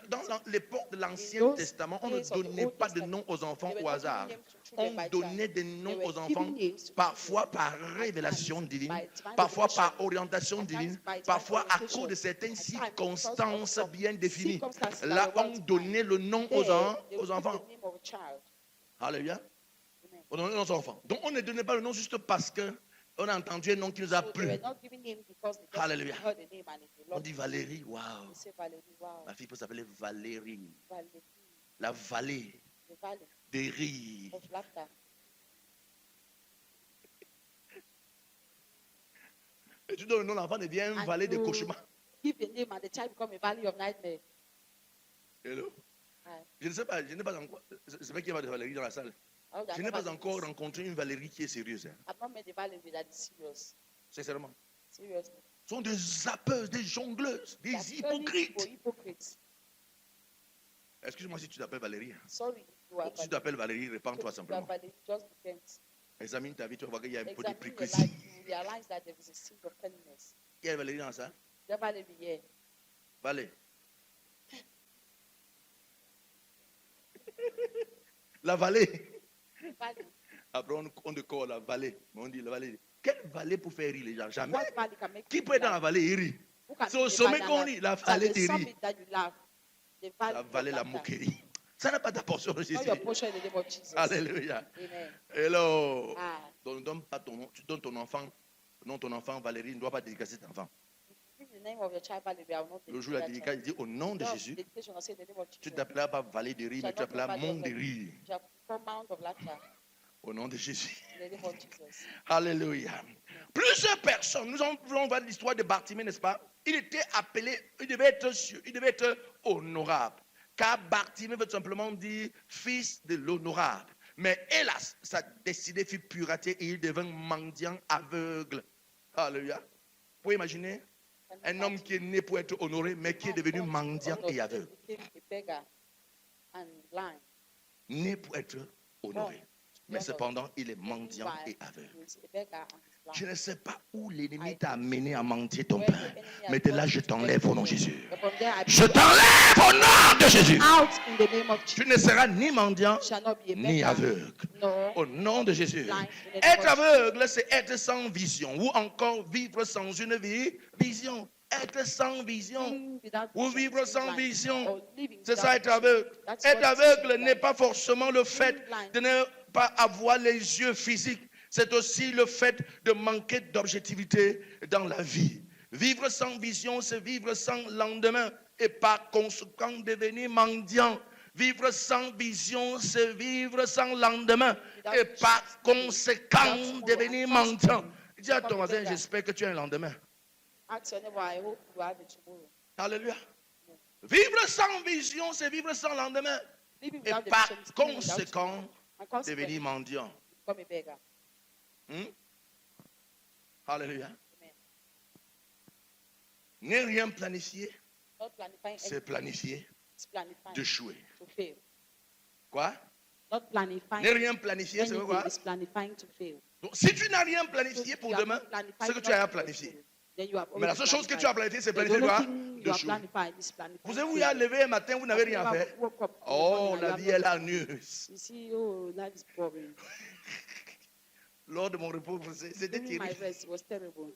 Dans l'époque de l'Ancien those Testament, on ne days of the donnait Old pas de Testament, nom aux enfants they au were not hasard. giving names to children On by donnait chance. des They noms were aux giving enfants, names to parfois children par at révélation times divine, by divine parfois revelation, par orientation at times divine, by divine parfois à orientation, cause de certaines at times because of circonstances some bien définies. circumstances that Là, were on well defined. donnait le nom There, aux they would give enfants. the name of a child. Alléluia. Amen. On donnait le nom aux enfants. Donc, on ne donnait pas le nom juste parce qu'on a entendu un nom qui nous a So they plu. were not giving name because they just Hallelujah. heard the name and they On loved dit it. Valérie, waouh. They say Valerie, wow, Ma fille peut s'appeler Valérie. Valerie, La vallée the valley des rires. of laughter. Et tu donnes le nom, l'enfant devient une And vallée de you cauchemars. give the name and the child become a valley of nightmare. Hello? Aye. Je ne sais pas, je n'ai pas encore. C'est vrai qu'il y a de Valérie dans la salle. I would have Je n'ai never pas done encore this. rencontré une Valérie qui est sérieuse. Hein. I've not met the Valerie that is serious. Sincèrement. Seriously. Ce sont des zappeuses, des jongleuses, They are des turning people hypocrites. hypocrites. Excuse-moi si tu t'appelles Valérie. Hein. Sorry, you are Si tu Valerie. t'appelles Valérie, répands-toi You are simplement. Valerie, just repent. Examine ta vie, tu vas voir qu'il y a un peu Examine your d'hypocrisie. life, you will realize that there is a seed of cleanliness. Il y a Valérie dans ça. The Valerie here. Valérie. La vallée. Valley. Après, on décore la vallée. Mais on dit la vallée. Quelle vallée pour faire rire les gens? Jamais. What valley can make Qui you peut être dans la laugh? vallée et rire? Who can C'est be au the sommet valley qu'on laugh? rit. La It's at vallée the des rires. summit that you laugh. The valley La of vallée de la laughter. moquerie. Ça n'a pas ta portion de Not Jésus. your portion in the name of Jesus. Alléluia. Amen. Hello. Ah, Donc, donne pas ton nom. Tu donnes ton enfant. Non, ton enfant, Valérie, ne doit pas dédicacer cet enfant. if you give the name of your child Valerie, I will not Le jour de la dedicate that dédicace, il dit au nom de child. Jésus, Just dedication, I say in the name of tu Jesus. ne t'appelleras pas vallée de rire, mais tu t'appelleras monde de rire. You shall become Mount of Laughter Au nom de Jésus. in the name of Jesus. Alléluia. Plusieurs personnes, nous allons voir l'histoire de Bartimée, n'est-ce pas? Il était appelé, il devait être honorable. Car Bartimée veut simplement dire fils de l'honorable. Mais hélas, sa destinée fut piratée et il devint mendiant aveugle. Alléluia. Vous pouvez imaginer un homme qui est né pour être honoré, mais qui est devenu mendiant et aveugle. Became a beggar and blind. Né pour être honoré. Mais cependant, il est mendiant et aveugle. He is a beggar and is blind. Je ne sais pas où l'ennemi t'a amené à mentir ton pain. Mais de là, je t'enlève au nom de Jésus. But from there, I Je bring you t'enlève au nom de Jésus. out in the name of Tu Jesus. ne seras ni mendiant, You shall not be a ni beggar, aveugle. nor Au nom de Jésus. blind in the name Être of aveugle, c'est être sans vision. Ou encore vivre sans une vision. Être sans vision. living without Ou vision, vivre is sans blind. vision. Or living C'est without ça être vision. aveugle. That's Être what is aveugle blind. n'est pas forcément le fait blind. de ne pas avoir les yeux physiques. C'est aussi le fait de manquer d'objectivité dans la vie. Vivre sans vision, c'est vivre sans lendemain et par conséquent devenir mendiant. Vivre sans vision, c'est vivre sans lendemain et par conséquent devenir mendiant. Dis à ton voisin, j'espère que tu as un lendemain. Ask your neighbor, I hope you have it tomorrow. Alléluia. Vivre sans vision, c'est vivre sans lendemain Living et without the par vision is living without conséquent tomorrow. And consequently, devenir mendiant. become a beggar. Alléluia. Amen. Ne rien planifier, Not planifying c'est anything, planifier it's planifying d'échouer. to fail. Quoi? Not planifying Ne rien planifier, c'est anything quoi? is planifying to fail. Donc, si tu n'as rien So planifié if pour you have demain, not planified c'est que tu not as to planifié. fail, then you have Mais la already seule chose que tu as planified. planifié, c'est The planifier only quoi? thing you have D'échouer. planified is planifying Vous avez fail. vu à lever un matin, vous n'avez Have you rien ever fait. woke up in the Oh, morning and la you vie have est not- ennuyeuse. You see, oh, life is boring. Lors de mon repos, c'était During my terrible. rest, it was terrible.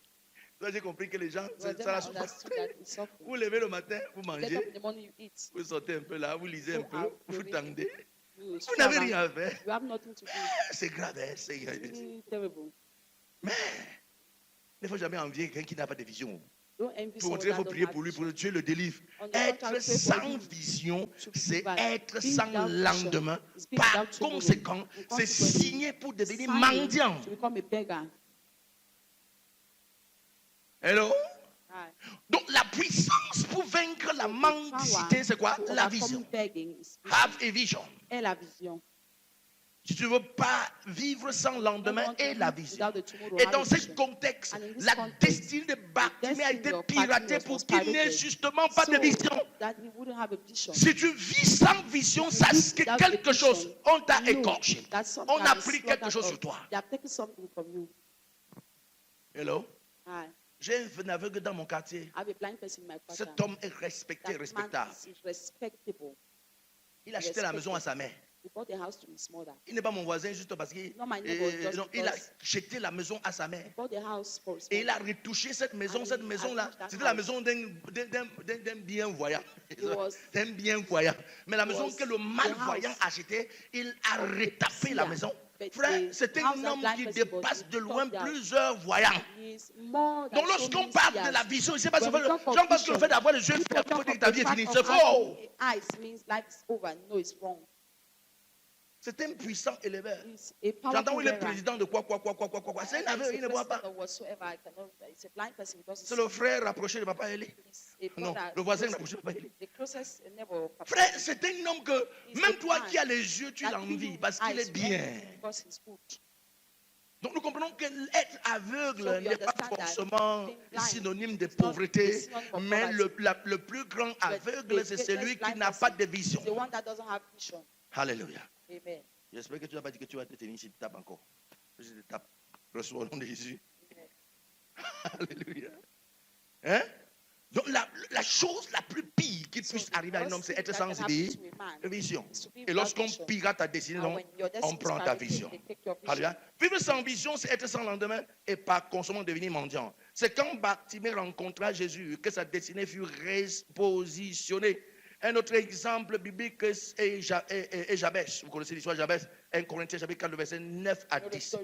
Toi, j'ai compris que les gens, Well, c'est then ça I la souffrance. understood that it's suffering. Vous levez le matin, vous Get mangez, up in the morning, you eat. vous sortez un peu là, vous lisez un Go peu, out, vous you read. tendez. You Vous n'avez stroll rien around. à faire. You have nothing to do. C'est grave, hein, c'est It's really terrible. Mais il ne faut jamais envier quelqu'un qui n'a pas de vision. Don't envy Pour someone montrer, il that faut don't prier have pour lui, pour vision. que Dieu le délivre. On the contrary, Être pray for sans you vision, to be c'est delivered. être Being sans without vision lendemain. is being Par without tomorrow. conséquent, c'est Consequently, signé pour devenir signing mendiant. to become a beggar. Hello? Right. Donc la puissance pour vaincre la mendicité, c'est quoi? To La overcome vision. begging is Have a vision. et la vision. Si tu ne veux pas vivre sans lendemain Don't want to et la live vision. without the tomorrow, Et have dans a ce vision. contexte, And in this la context, destinée de Bartimée a destiny été of piratée Bartimaeus pour was qu'il n'ait pirated. justement pas de So vision. that he wouldn't have a vision. Si tu vis sans vision, If you sache live que without quelque a chose, vision, on t'a know écorché. that something On a has pris slaughtered quelque chose us. sur toi. They have taken something from you. Hello? Hi. J'ai un aveugle dans mon quartier. I have a blind person in my quarter. Cet homme est respecté, That respectable. man is respectable. Il a acheté la maison à sa mère. He bought a house to his mother. Il n'est pas mon voisin juste parce qu'il Not my neighbor, just non, il a because- acheté la maison à sa mère. He bought a house for his Et il a mother. retouché cette maison. And Cette he maison-là, arranged that c'était la house. maison d'un bien voyant. was- D'un bien voyant. Mais la maison was que le the malvoyant house a achetée, il a retapé la seer. maison. But Frère, the c'est house un that homme blind qui person bought, dépasse he de loin thought that plusieurs voyants. He is more than Donc so lorsqu'on many parle de seers. la vision, c'est pas When seulement we talk of gens pensent que le vision, fait d'avoir les yeux people fermés, il talk faut dire of que ta the vie est fact finie. of C'est faux. having eyes means life is over. No, it's wrong. C'est un puissant éleveur. He's a J'entends powerful où il est bearer. président de quoi. C'est un And he's aveugle, a il ne voit pas. president of whatsoever. I cannot. It's a blind person. He doesn't C'est le see. frère rapproché de papa Eli. He's a Non, brother le voisin close- rapproché de papa Eli. The closest neighbor of Papa. Frère, c'est un homme que He's même a toi man qui as les yeux, tu that l'envies you parce qu'il eyes est bien. because he's good. Donc nous comprenons que l'être aveugle So we n'est pas understand that forcément being blind synonyme de is not pauvreté, a synonym of mais poverty. le plus grand But aveugle, the c'est greatest celui qui blind n'a person pas de vision. is the one that doesn't have vision. Alléluia. Amen. J'espère que tu n'as pas dit que tu vas te tenir si tu tapes encore. Je te tape. Reçois au nom de Jésus. Amen. Alléluia. Hein? Donc la chose la plus pire qui puisse arriver à un homme, c'est être sans vision. Et lorsqu'on pirate ta destinée, on prend ta vision. Alléluia. Vivre sans vision, c'est être sans lendemain et par conséquent devenir mendiant. C'est quand Bartimée rencontra Jésus que sa destinée fut repositionnée. Un autre exemple biblique est Jabès. Vous connaissez l'histoire de Jabès. 1 Corinthiens chapitre 4, verset 9 à 10.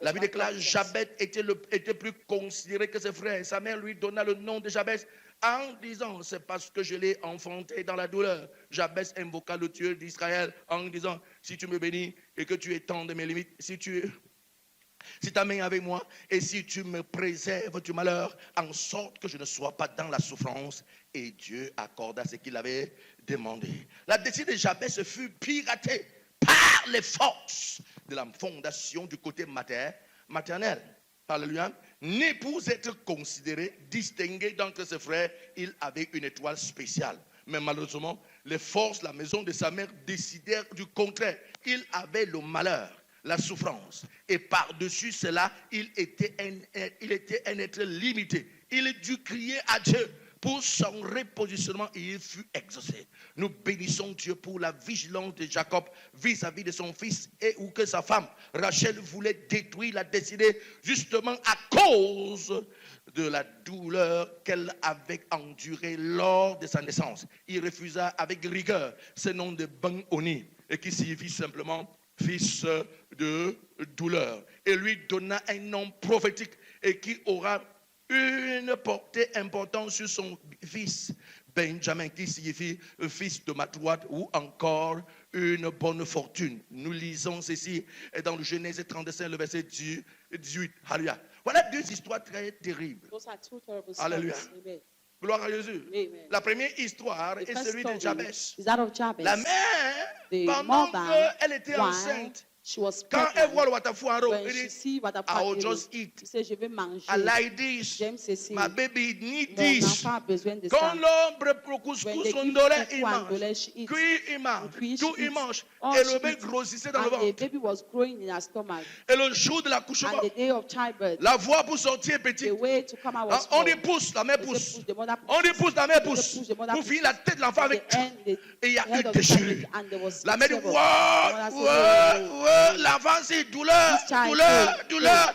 La Bible déclare que Jabès était plus considéré que ses frères. Sa mère lui donna le nom de Jabès en disant, c'est parce que je l'ai enfanté dans la douleur. Jabès invoqua le Dieu d'Israël en disant, si tu me bénis et que tu étends de mes limites, si ta main est avec moi et si tu me préserves du malheur, en sorte que je ne sois pas dans la souffrance. Et Dieu accorda ce qu'il avait demandé. La destinée de Jabès fut piratée par les forces de la fondation du côté maternel. Alléluia. Né pour être considéré, distingué d'entre ses frères, il avait une étoile spéciale. Mais malheureusement, les forces de la maison de sa mère décidèrent du contraire. Il avait le malheur, la souffrance. Et par-dessus cela, il était un être limité. Il dut crier à Dieu pour son repositionnement et il fut exaucé. Nous bénissons Dieu pour la vigilance de Jacob vis-à-vis de son fils et où que sa femme, Rachel, voulait détruire la destinée justement à cause de la douleur qu'elle avait endurée lors de sa naissance. Il refusa avec rigueur ce nom de Ben-Oni et qui signifie simplement fils de douleur et lui donna un nom prophétique et qui aura une portée importante sur son fils Benjamin qui signifie fils de ma droite ou encore une bonne fortune. Nous lisons ceci dans le Genèse 35, le verset 18. Alléluia. Voilà deux histoires très terribles. Those are two terrible Alléluia. stories. Amen. Gloire à Jésus. Amen. La première histoire The est first celui de story Jabès. is that of Jabez. La mère, The pendant mother, qu'elle était while enceinte, she was quand elle voit pregnant, le watafuaro, when elle she dit, see what I will a just eat. she said, je vais manger. I like this. J'aime ceci. My baby need Mon this. enfant a besoin de Quand ça. l'homme pour When couscous they on give dollar, il cocoa and mange. dollar, she eats. Cuit, il mange. Cuit, Tout, she il eats. mange. All Et she le bébé eats. grossissait dans le And the ventre. baby was growing in her stomach. Et le jour de l'accouchement, And the day of childbirth, la voie pour sortir est petite. the way to come out was On small. y pousse, la mère They pousse. say push, the mother On y pousse, la mère They pousse. say push, the mother Pour pushes. finir la tête de l'enfant At avec the end, the et il y a head eu of the déchirure. family, and there was La mère dit, several. The mother said, l'enfant c'est douleur, This child douleur, pain, douleur.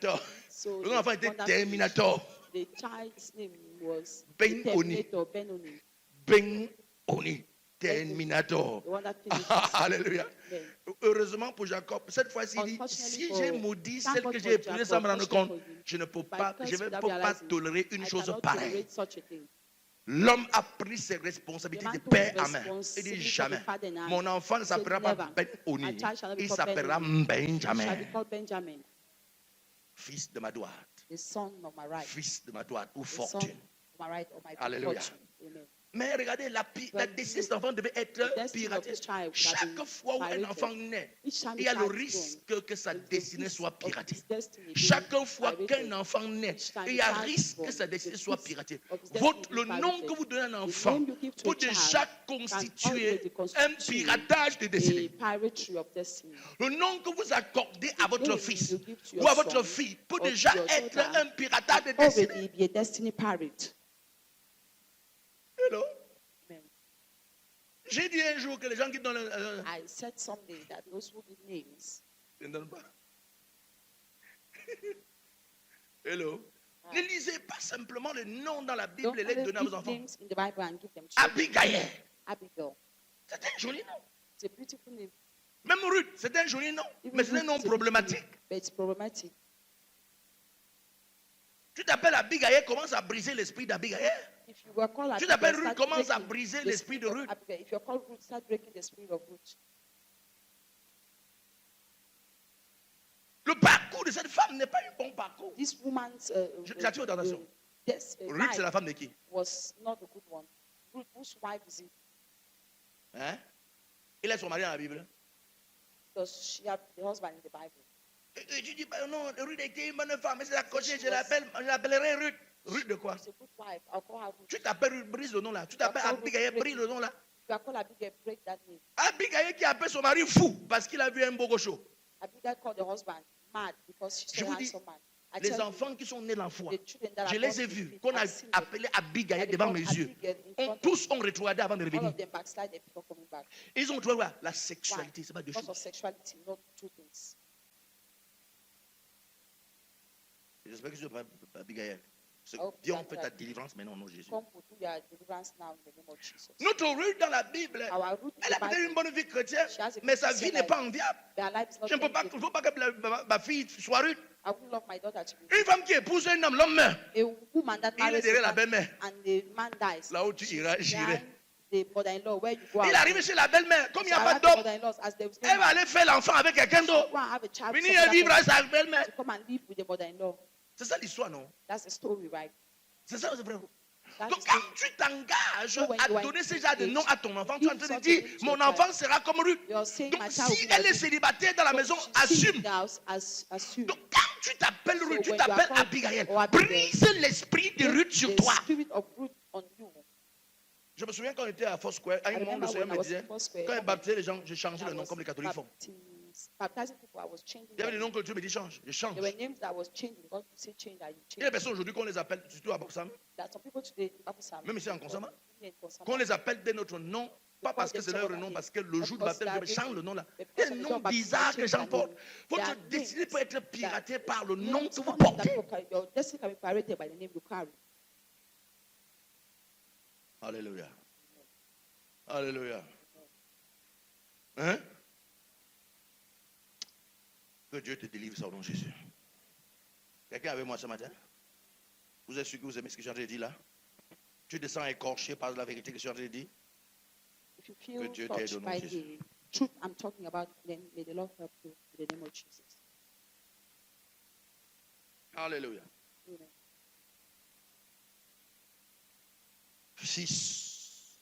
Terminator. So Le the enfant était wonder- Terminator. The child's name was Ben Oni. Terminator Benoni. Ben Oni. Terminator. The one that finishes. Alléluia. Ben. Heureusement pour Jacob, cette fois-ci, il dit, si j'ai maudit celle que j'ai épousée sans me rendre compte, je ne peux pas, je ne peux pas tolérer une I chose cannot pareille. tolerate such a thing. L'homme a pris ses responsabilités de père à main. Il dit jamais. Mon enfant ne s'appellera pas Ben Oni. Il s'appellera Shall Benjamin. be called Benjamin, Fils de ma droite. the son of my right. Fils de ma droite ou The son fortune. of my right or my Alléluia. fortune. Amen. Mais regardez, la destinée de cet enfant devait être The destiny of piratée. this child would have Chaque been fois où un pirated. enfant naît, Each time il y a the le child is risque born, que sa there's the destinée risk soit of piratée. his destiny being Chaque fois pirated. qu'un enfant naît, Each time il the y a child is risque born, que sa the destinée soit risk piratée. of his destiny Le being nom pirated. que vous donnez à un The enfant name you give to peut a child déjà can constituer already un constitute piratage de a destinée. piratry of destiny. Le nom que vous accordez à votre name fils you give to ou your à votre son fille peut or to déjà your être daughter un piratage de destinée. Already be a destiny pirate. Hello? Amen. J'ai dit un jour que les gens qui donnent I said something that those who give names. ne donnent pas. Hello? Ah. Ne lisez pas simplement le nom dans la Don't Bible et les only donnez à vos give enfants. names in the Bible and give them children. Abigail, Abigail. c'est un joli nom. It's a beautiful name. Même Ruth, c'est un joli nom, Even mais c'est un Ruth nom is a beautiful problématique. name, but it's problematic. Tu t'appelles Abigail, commence à briser l'esprit d'Abigail. If you were called Tu Abigail, t'appelles Ruth, start commence à breaking briser the l'esprit de spirit of Ruth. Abigail. If you're called Ruth, start breaking the spirit of Ruth. Le parcours de cette femme n'est pas un bon parcours. This woman's J'attire votre attention. Ruth, c'est la life femme de qui? was not a good one. Ruth, whose wife is it? Hein? Il est son mari dans la Bible. Because she had the husband in the Bible. Et tu dis, bah, non, Ruth était une bonne femme, mais c'est la cochée, je l'appellerai Ruth. Ruth de quoi? She's a good wife. I'll call her Ruth. Tu t'appelles Ruth, brise le nom là. Tu t'appelles Abigail, brise le nom là. If you are called Abigail, break that name. Abigail qui appelle son mari fou parce qu'il a vu un beau gaucho. Abigail called the husband mad because she Je saw a vous dis, handsome man. I les tell you, enfants qui sont nés dans la foi, the children that je are les born ai in vus, faith, qu'on a I've seen them. appelé Abigail And they devant called mes yeux. Abigail in front of Tous ont rétrogradé avant de all revenir. of them backslided before coming back. Ils ont trouvé la sexualité, c'est pas deux Because of choses. sexuality, not two things. J'espère que tu vas Abigail. Oh, Dieu, on that- fait ta that- délivrance maintenant au nom de Jésus. Come to your deliverance now in the name of Jesus. Notre Ruth dans la Bible, Our Ruth in elle a the peut-être une Bible, bonne vie chrétienne, she has a mais sa Christian vie n'est life. pas enviable. Their life is not Je ne peux pas, il enviable. ne faut pas que ma fille soit Ruth. I would love my daughter to be Une femme qui épouse un homme, l'homme meurt. a woman that Il est marries derrière la a man belle-mère. and the man dies. Là où tu iras, j'irai. Behind the mother-in-law where you go Il out. arrive chez la belle-mère. Comme il n'y a So pas I have the d'homme, mother-in-laws as they was elle va aller faire l'enfant avec quelqu'un d'autre. go and have a child with Venir some vivre other avec person sa belle-mère. to come and live with the mother-in-law. C'est ça l'histoire, non? That's the story, right? C'est ça, c'est vrai. That's Donc the quand story. tu t'engages So when à you are donner ce genre de engaged, nom à ton enfant, tu es en train de give dire, such a mon name to your enfant sera comme Ruth. You're saying Donc my child will si be elle like est this. célibataire dans la maison, She's seen assume. in the house assume. Donc quand tu t'appelles So Ruth, tu when you are t'appelles called Abigail. Abigail, Brise l'esprit de Ruth sur The toi. spirit of Ruth on you. Je me souviens quand on était à Foursquare, à I un moment, le remember Seigneur when I me was disait, in Foursquare, quand il baptisait les gens, j'ai changé I le nom was comme les catholiques font. baptizing people, I was changing Il y avait des them. noms que Dieu me dit change, je change. There were names that I was changing. God would say change that you Il y a des change. personnes aujourd'hui qu'on les appelle, surtout à Boxam, There are some people today, Bible Psalm, même ici en Consama, in Konsama, qu'on les appelle de notre nom, pas parce que c'est leur nom, parce que le jour de baptême, je change le nom là. Il y a des noms bizarres que les gens portent. Votre destinée peut être piratée par le nom que vous portez. Your destiny can be pirated by the name you carry. Alléluia. Alléluia. Hein? Que Dieu te délivre ça au nom de Jésus. Quelqu'un avec moi ce matin? Vous êtes sûr que vous aimez ce que j'ai en train de dire là? Tu te sens écorché par la vérité que j'ai en train de dire? If you feel Dieu t'aide au touched nom de by Jésus. the truth I'm talking about, then may the Lord help you in the name of Jesus. Alléluia. Amen. Fils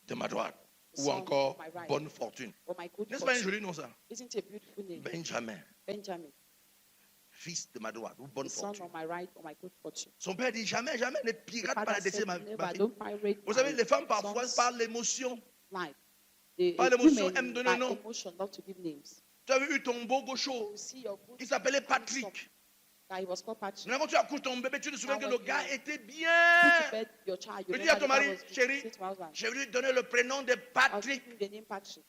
de ma droite. Ou Son encore of my right. bonne fortune. Oh my good N'est-ce pas un fortune. joli nom ça? Isn't it a beautiful name? Benjamin. Benjamin. Fils de ma droite. Ou bonne The son fortune. on my right or my good fortune. Son père dit jamais, jamais ne The pirate par father la destinée said, de never, ma fille. don't pirate Vous savez, my les femmes parfois son's par l'émotion. life. The Par l'émotion, women aiment donner un by nom. emotion love to give names. Tu avais eu ton beau gaucho You see your good qui s'appelait handsome Patrick. guy, he was called Patrick. Maintenant, quand tu accouches ton bébé, tu te souviens Now, que when le you gars était Put to bien. bed your child. You Tu dis à remember ton the mari, guy was chérie, say to my husband, je vais lui donner le prénom de I'll Patrick. give you the name Patrick.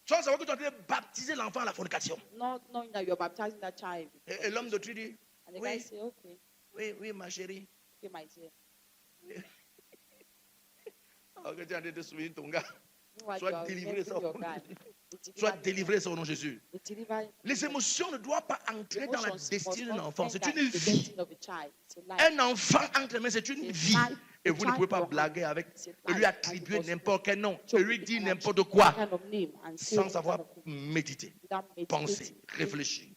Sans savoir que tu es en train de baptiser l'enfant à la fornication. Not knowing that you're baptizing that child. Et l'homme de Dieu dit, And the oui, guy say, okay. Oui, oui, ma chérie. Okay, my dear. Alors que tu es en train de souvenir ton gars. You know what, Sois you are délivré, remembering your ça. guy. The Sois delivery délivré au nom de Jésus. the delivery- Les émotions ne doivent pas entrer dans la Emotions destinée must d'un not enfant. C'est enter une the vie. destiny of a child. It's a life. Un enfant entre les mains, c'est une vie. Et vous ne pouvez pas blaguer avec, et lui attribuer n'importe quel nom, et lui dire n'importe quoi, Kind of name and say sans what savoir kind of thing méditer, without penser, meditating, réfléchir,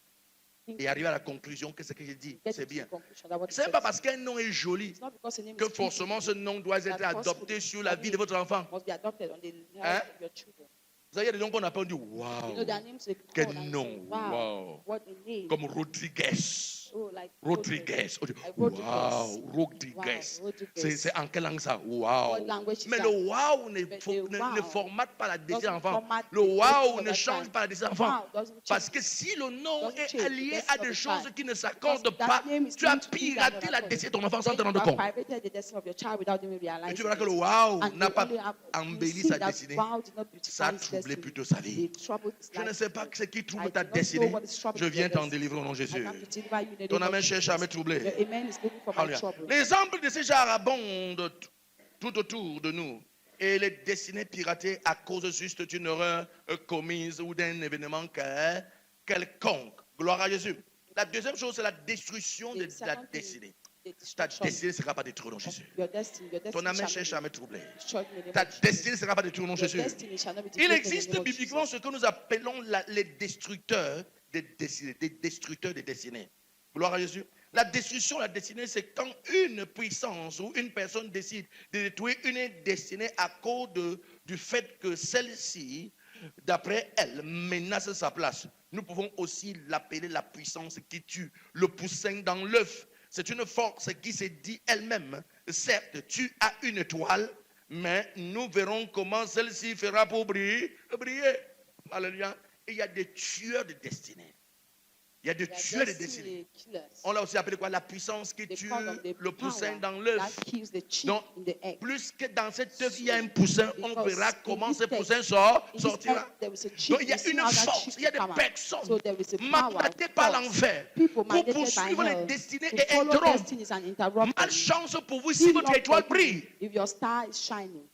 think, et arriver à la conclusion que ce que j'ai dit, get c'est to the bien. conclusion that what it Ce n'est pas says. parce qu'un nom est joli It's not because the name que is forcément ce nom doit être adopté sur la vie de votre enfant. must be adopted on the life Hein? of your children. Vous savez, il y a des noms qu'on appelle, on dit You know waouh, their names they quel call and say, nom, wow, wow, what a name. comme Rodriguez. Oh, like Rodriguez. On dit, Like wow, Rodriguez. Wow, Rodriguez. C'est en quelle langue ça? Wow. What language is Mais that? le wow ne, But fo- the ne- wow ne formate pas la destinée de doesn't l'enfant. format Le the wow destiny of ne a change child. pas la destinée de Wow l'enfant. doesn't change. Parce que si le nom Doesn't est change the allié destiny à of des a choses child. qui ne s'accordent That pas, name is tu as linked to things that piraté are la not destinée de ton enfant sans te Then rendre you have compte. pirated the destiny of your child without even Et realizing tu verras que le it. wow And n'a you pas only have- you embelli see sa that destinée. wow did not beautify Ça a his troublé destiny. plutôt sa vie. It troubled his Je ne life. sais pas ce qui I trouble do ta not know destinée. what is troubling Je viens your t'en destiny. délivrer au nom de I Jésus. come to deliver you in the Ton name of amen cherche à me Jesus. troubler. Your amen is looking for my Alléluia. trouble. L'exemple de ces gens abondent tout autour de nous. Et les destinées piratées à cause juste d'une erreur commise ou d'un événement quelconque. Gloire à Jésus. La deuxième chose, c'est la destruction de The la second thing, destinée. the Ta destruction destinée ne sera pas détruite au nom de of Jésus. your destiny. Your Ton destiny amen shall cherche not à be me troubler. destroyed in the name Ta of Jesus. destinée ne sera pas détruite au nom de Your Jésus. destiny shall not be Il destroyed in the existe name of bibliquement Jesus. ce que nous appelons les destructeurs des destinées. Des destructeurs des destinées. Gloire à Jésus. La destruction de la destinée, c'est quand une puissance ou une personne décide de détruire une destinée à cause du fait que celle-ci, d'après elle, menace sa place. Nous pouvons aussi l'appeler la puissance qui tue, le poussin dans l'œuf. C'est une force qui se dit elle-même, certes, tu as une étoile, mais nous verrons comment celle-ci fera pour briller. Alléluia. Et il y a des tueurs de destinée. Il y a des They are tueurs de destinée. destiny killers. On l'a aussi appelé quoi? La puissance qui They tue call them the le poussin power dans l'œuf. that kills the chick Donc, in the egg. plus que dans cet œuf, il y a un poussin, on Because verra in comment this ce egg, poussin In this sortira. egg, there is a chick. Donc, il y You a see une how that force, chick il y a des come out. personnes So there is a power, mandatées par force, l'enfer people pour mandated by poursuivre les hell destinées to et follow interrompre. destinies and interrupt them. Malchance pour vous si If votre not étoile for you, brille. if your star is shining,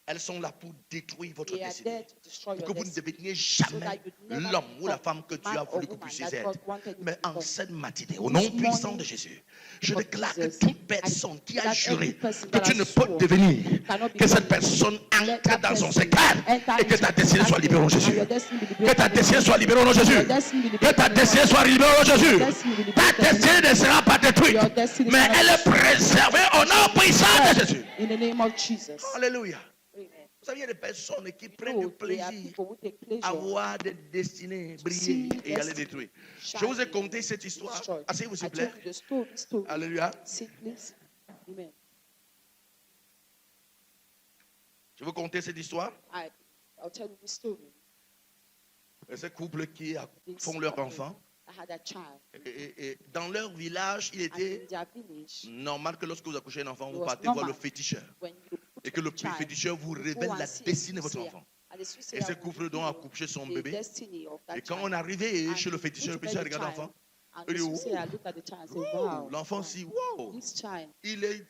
Elles sont là pour détruire votre they are there destinée. to destroy Pour your que vous ne destiny. deveniez So jamais that you'd never l'homme ou la become femme que Dieu man a or voulu que vous woman puissiez that être. God wanted you Mais to en become. cette matinée, au nom This puissant morning, de Jésus, je of déclare que Jesus, toute personne qui a that juré every person que that tu has ne peux sworn devenir, cannot que become, cette personne let entre that dans son person séquel enter et que into ta destinée soit libérée au nom de and Jésus. your destiny be Que liberated ta in the name destinée of soit libérée au nom de Jesus. Jésus. Your destiny be Que liberated ta in the name of destinée soit libérée au nom de Jésus. Your destiny be liberated Ta in the name destinée of ne sera pas détruite, Your destiny mais shall not elle est be préservée au nom puissant de Jésus. in the name of Jesus. Alléluia. Amen. Vous savez, il y a des personnes qui prennent No, du there are plaisir people who take à pleasure voir des destinées briller see et à les destiny détruire. Je vous ai shining conté and cette histoire. destroyed. Asseyez-vous, s'il I vous plaît. told you the story. Alléluia. Sit, please. Amen. Je vais vous conter cette histoire. I'll tell you this story. Et ce couple qui This font leur couple, enfant. I had a child, Et dans leur village, il and était in their village, normal que lorsque vous accouchez un enfant, It vous was partez voir normal. le féticheur. when you put Et que le a child, féticheur vous you révèle go and la see a destinée de votre soothsayer, enfant. and the Et soothsayer ce will couple donc reveal accouché son the bébé. destiny of that Et quand child. on arrivait And chez le he féticheur, le put féticheur the regarde child, l'enfant. and Il the dit, soothsayer looked at the child and said, Ouh, wow, l'enfant wow, si, wow, this child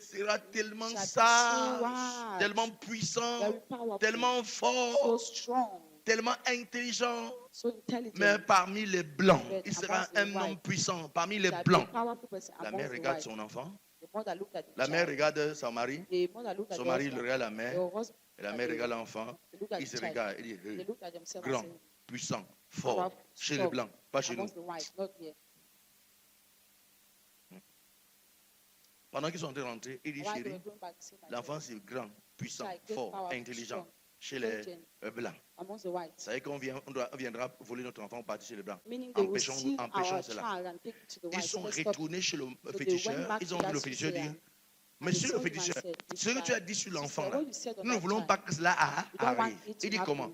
sera tellement shall be so sage, wise, tellement puissant, very powerful, tellement so fort, strong, tellement intelligent. so intelligent. Mais parmi les blancs, But il sera amongst the un homme white, puissant. Parmi les shall be a blancs, powerful person la amongst mère the regarde white. son enfant, The mother looked at the la mère child. regarde son mari, The mother looked at son the mari husband. regarde la The mère, husband, et la mère regarde l'enfant. they looked at Il the se child. regarde, il dit, They looked at themselves grand, and said, puissant, fort, powerful, chez les strong, blancs, pas chez nous. amongst the white, not here. Pendant qu'ils sont en train de rentrer, il dit, While they chérie, were going back to see my l'enfant c'est grand, puissant, child, great fort, powerful, intelligent, strong, chez les intelligent, blancs. amongst the whites. Vous savez qu'on viendra voler notre enfant partir chez les blancs. Meaning they will steal Empêchons our cela. child and take it to the Ils whites. sont Let's stop. retournés chez le So they féticheur. went back Ils to ont vu that le féticheur soothsayer. dire, Monsieur le féticheur, ce que tu as dit sur l'enfant là, nous ne voulons pas que cela arrive. Il dit comment?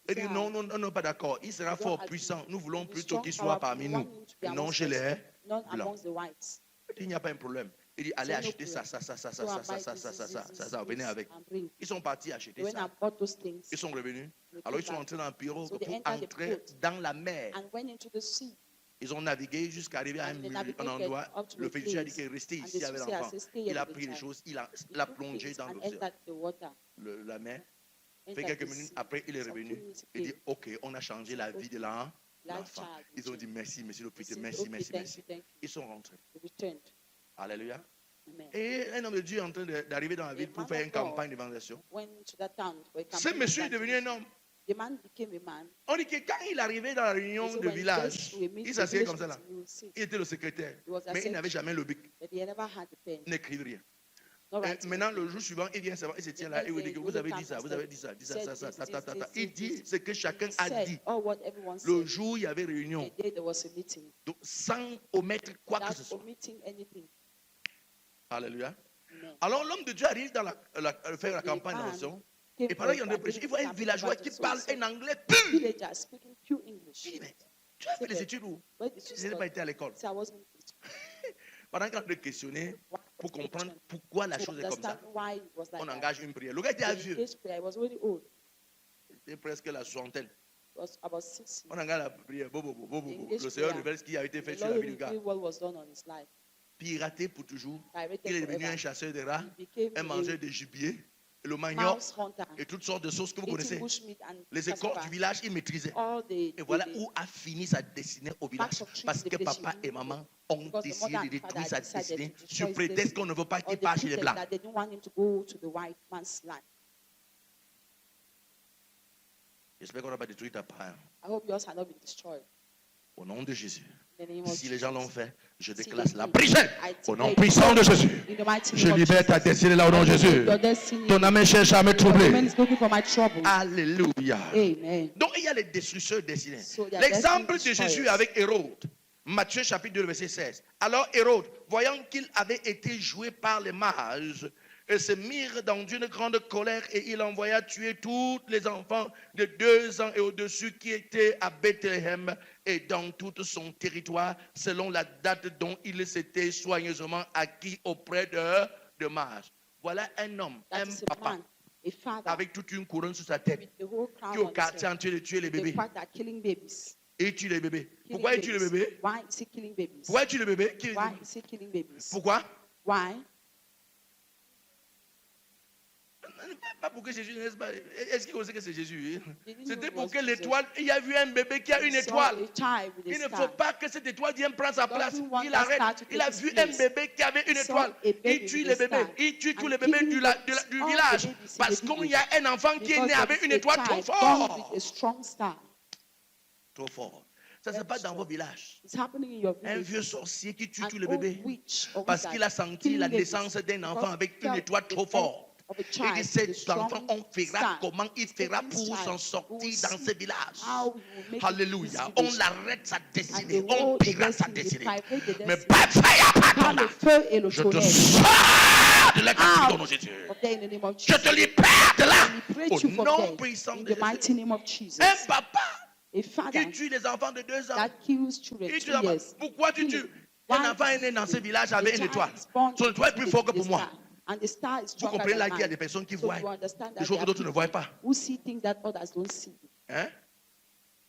Il dit non, non, non, non, pas d'accord. Il sera fort, puissant. Nous voulons plutôt qu'il soit parmi nous, et non chez les Not blancs. amongst the whites. Il n'y a pas un problème. Il dit, allez So no acheter ça, ça, ça, ça, ça, Go ça, and ça, buy ça, this, ça, this, ça, this, ça, this, ça, venez this, avec. and bring. Ils sont partis They acheter went ça. and bought those things Ils sont revenus. They Alors came ils sont back. entrés dans le pirogue So they pour entered the entrer boat dans la mer. and went into the sea. Ils ont navigué jusqu'à arriver à And they un navigated endroit. up to Le a physicien a dit place. qu'il est resté And ici the avec Susie l'enfant. said, stay Il here a with the pris les child. choses, il He a took plongé things dans and l'océan, entered the water. la mer. Fait Entered quelques the minutes sea. après, il est Some revenu. minutes Il dit, came. OK, on a changé la vie de l'enfant. Life child. Ils ont dit, merci, monsieur le He président, said, merci, okay, merci, thank merci. you, thank you. Ils sont rentrés. He returned. Alléluia. Amen. Et un homme de Dieu est en train d'arriver dans la ville pour man faire of une God campagne d'évangélisation. Went to that town for a Ce campaign monsieur est devenu un evangelism. homme. The man became a man. On dit que quand il arrivait dans la They réunion said de when he village, gets to a meeting, il the s'asseyait village comme ça là. meeting, he will sit. Il était le secrétaire. He was a Mais il n'avait jamais le bic. But he never had the pen. Il n'écrivait rien. No Et writing. maintenant, le jour suivant, il vient savoir, il se tient là et il dit que vous avez dit ça, vous avez dit ça, dit ça, ça, ça, ta, ta, ta, ta. Il dit ce que chacun a dit. Oh, what everyone Le said. jour où il y avait réunion, The day there was a meeting. donc, sans omettre quoi que ce Without soit. omitting anything. Alléluia. Amen. Alors l'homme de Dieu arrive dans faire la campagne d'évangélisation. Et pendant qu'il est en train de prêcher, il voit un villageois qui parle un anglais pur. Villager speaking pure English. Il dit, mais tu as fait les études où? Where did you Je n'ai pas study? été à l'école. So I wasn't Pendant qu'il est en train de questionner pour comprendre pourquoi la to chose est comme ça, understand why it was like on that. engage une prière. Le gars était The vieux, engaged prayer, I was already old. c'était presque la soixantaine. It was about 6 On engage la prière. Bo, bo, bo, bo, bo, bo. Engage Le Seigneur prayer. révèle ce qui a été fait The sur la Lord vie du gars. revealed what was done on his life. Piraté pour toujours. Directed Il est devenu forever. un chasseur de rats, He became un mangeur de gibier, le a manioc mouse hunter. et toutes sortes de sauces que vous connaissez. Eating bushmeat and Les écorces cassava. du village, il maîtrisait. All the, Et voilà où a fini sa destinée au village. Facts of truth Parce que in the village. papa et maman ont Because the décidé mother de and détruire father sa decided destinée to destroy sur his prétexte destiny. qu'on ne veut pas or qu'il they parte chez les pretended blancs. that they didn't want him to go to the white man's land. J'espère qu'on n'a pas détruit ta part. I hope yours have not been destroyed. Au nom de Jésus. In the name of Si les gens l'ont Jesus. fait, je Si déclasse they la did, brisée. I Au nom declare puissant de Jésus. In the mighty Je name of libère ta Jesus. destinée là au nom de Jésus. Your destiny. Ton âme cherche à me Your troubler. woman is looking for my trouble. Alléluia. Amen. Donc il y a les destructeurs destinés. So there are L'exemple de destiny Jésus destroyers. avec Hérode. Matthieu chapitre 2 verset 16. Alors Hérode, voyant qu'il avait été joué par les mages, se mirent dans une grande colère et il envoya tuer tous les enfants de 2 ans et au-dessus qui étaient à Bethléem et dans tout son territoire selon la date dont il s'était soigneusement acquis auprès de mages. Voilà un homme, That un is a papa man, a father, avec toute une couronne sur sa tête with the whole crown qui au on his quartier head. entier de tuer les The bébés. fact that killing babies. Et il tue les bébés. Killing Pourquoi il tue les babies. bébés? Why is he killing babies? Pourquoi il tue les bébés? Qui- Why is he killing babies? Pourquoi? Why? Pas pour que Jésus n'est pas. Est-ce qu'il sait que c'est Jésus? Didn't C'était know it pour was que Jesus. l'étoile. Il y a vu un bébé qui a une He saw étoile. a child with a Il ne star. faut pas que cette étoile vienne prendre sa place. Doesn't want Il that arrête. star to Il a take his vu un place. bébé qui avait une Saw étoile. a baby Il tue with les a bébés. star. Il tue tous And les bébés killing du all village. the babies in Parce the qu'il y village. a un enfant qui est né Because avec there une is a étoile trop child born forte. with a strong star. Trop fort. Ça ne se Very passe dans strong. vos villages. It's happening in your Un village. vieux sorcier qui tue An tous les old bébés. witch or Parce wizard qu'il a senti killing la babies naissance d'un because enfant avec une felt étoile the trop birth forte. of a Il dit, child with a cet strong enfant, on verra star. comment il fera This pour child s'en will sortir dans see ce village. how we will make it Alléluia. this On village. l'arrête sa And destinée. they On hold the pirate sa destiny, destinée. they private the Mais destiny. pas fire, pas Par ton le âme. feu et le Je te tonnerre. sors de la captivité au nom de Jésus. Of there in the name of Je Jesus. te libère de We là. pray Au you for nom there puissant in de the Jésus. mighty name of Jesus. Un papa A father qui tue les enfants de 2 ans. that kills children Il tue 2 les enfants. years. Pourquoi tu tues? Why Un enfant est né dans ce village avec une étoile. Son étoile est plus forte que pour moi. And the star is Vous stronger comprenez là than qu'il y a mine. des personnes qui So voient you understand des that choses there que are d'autres ne voient people pas. who see things that others don't see. Hein?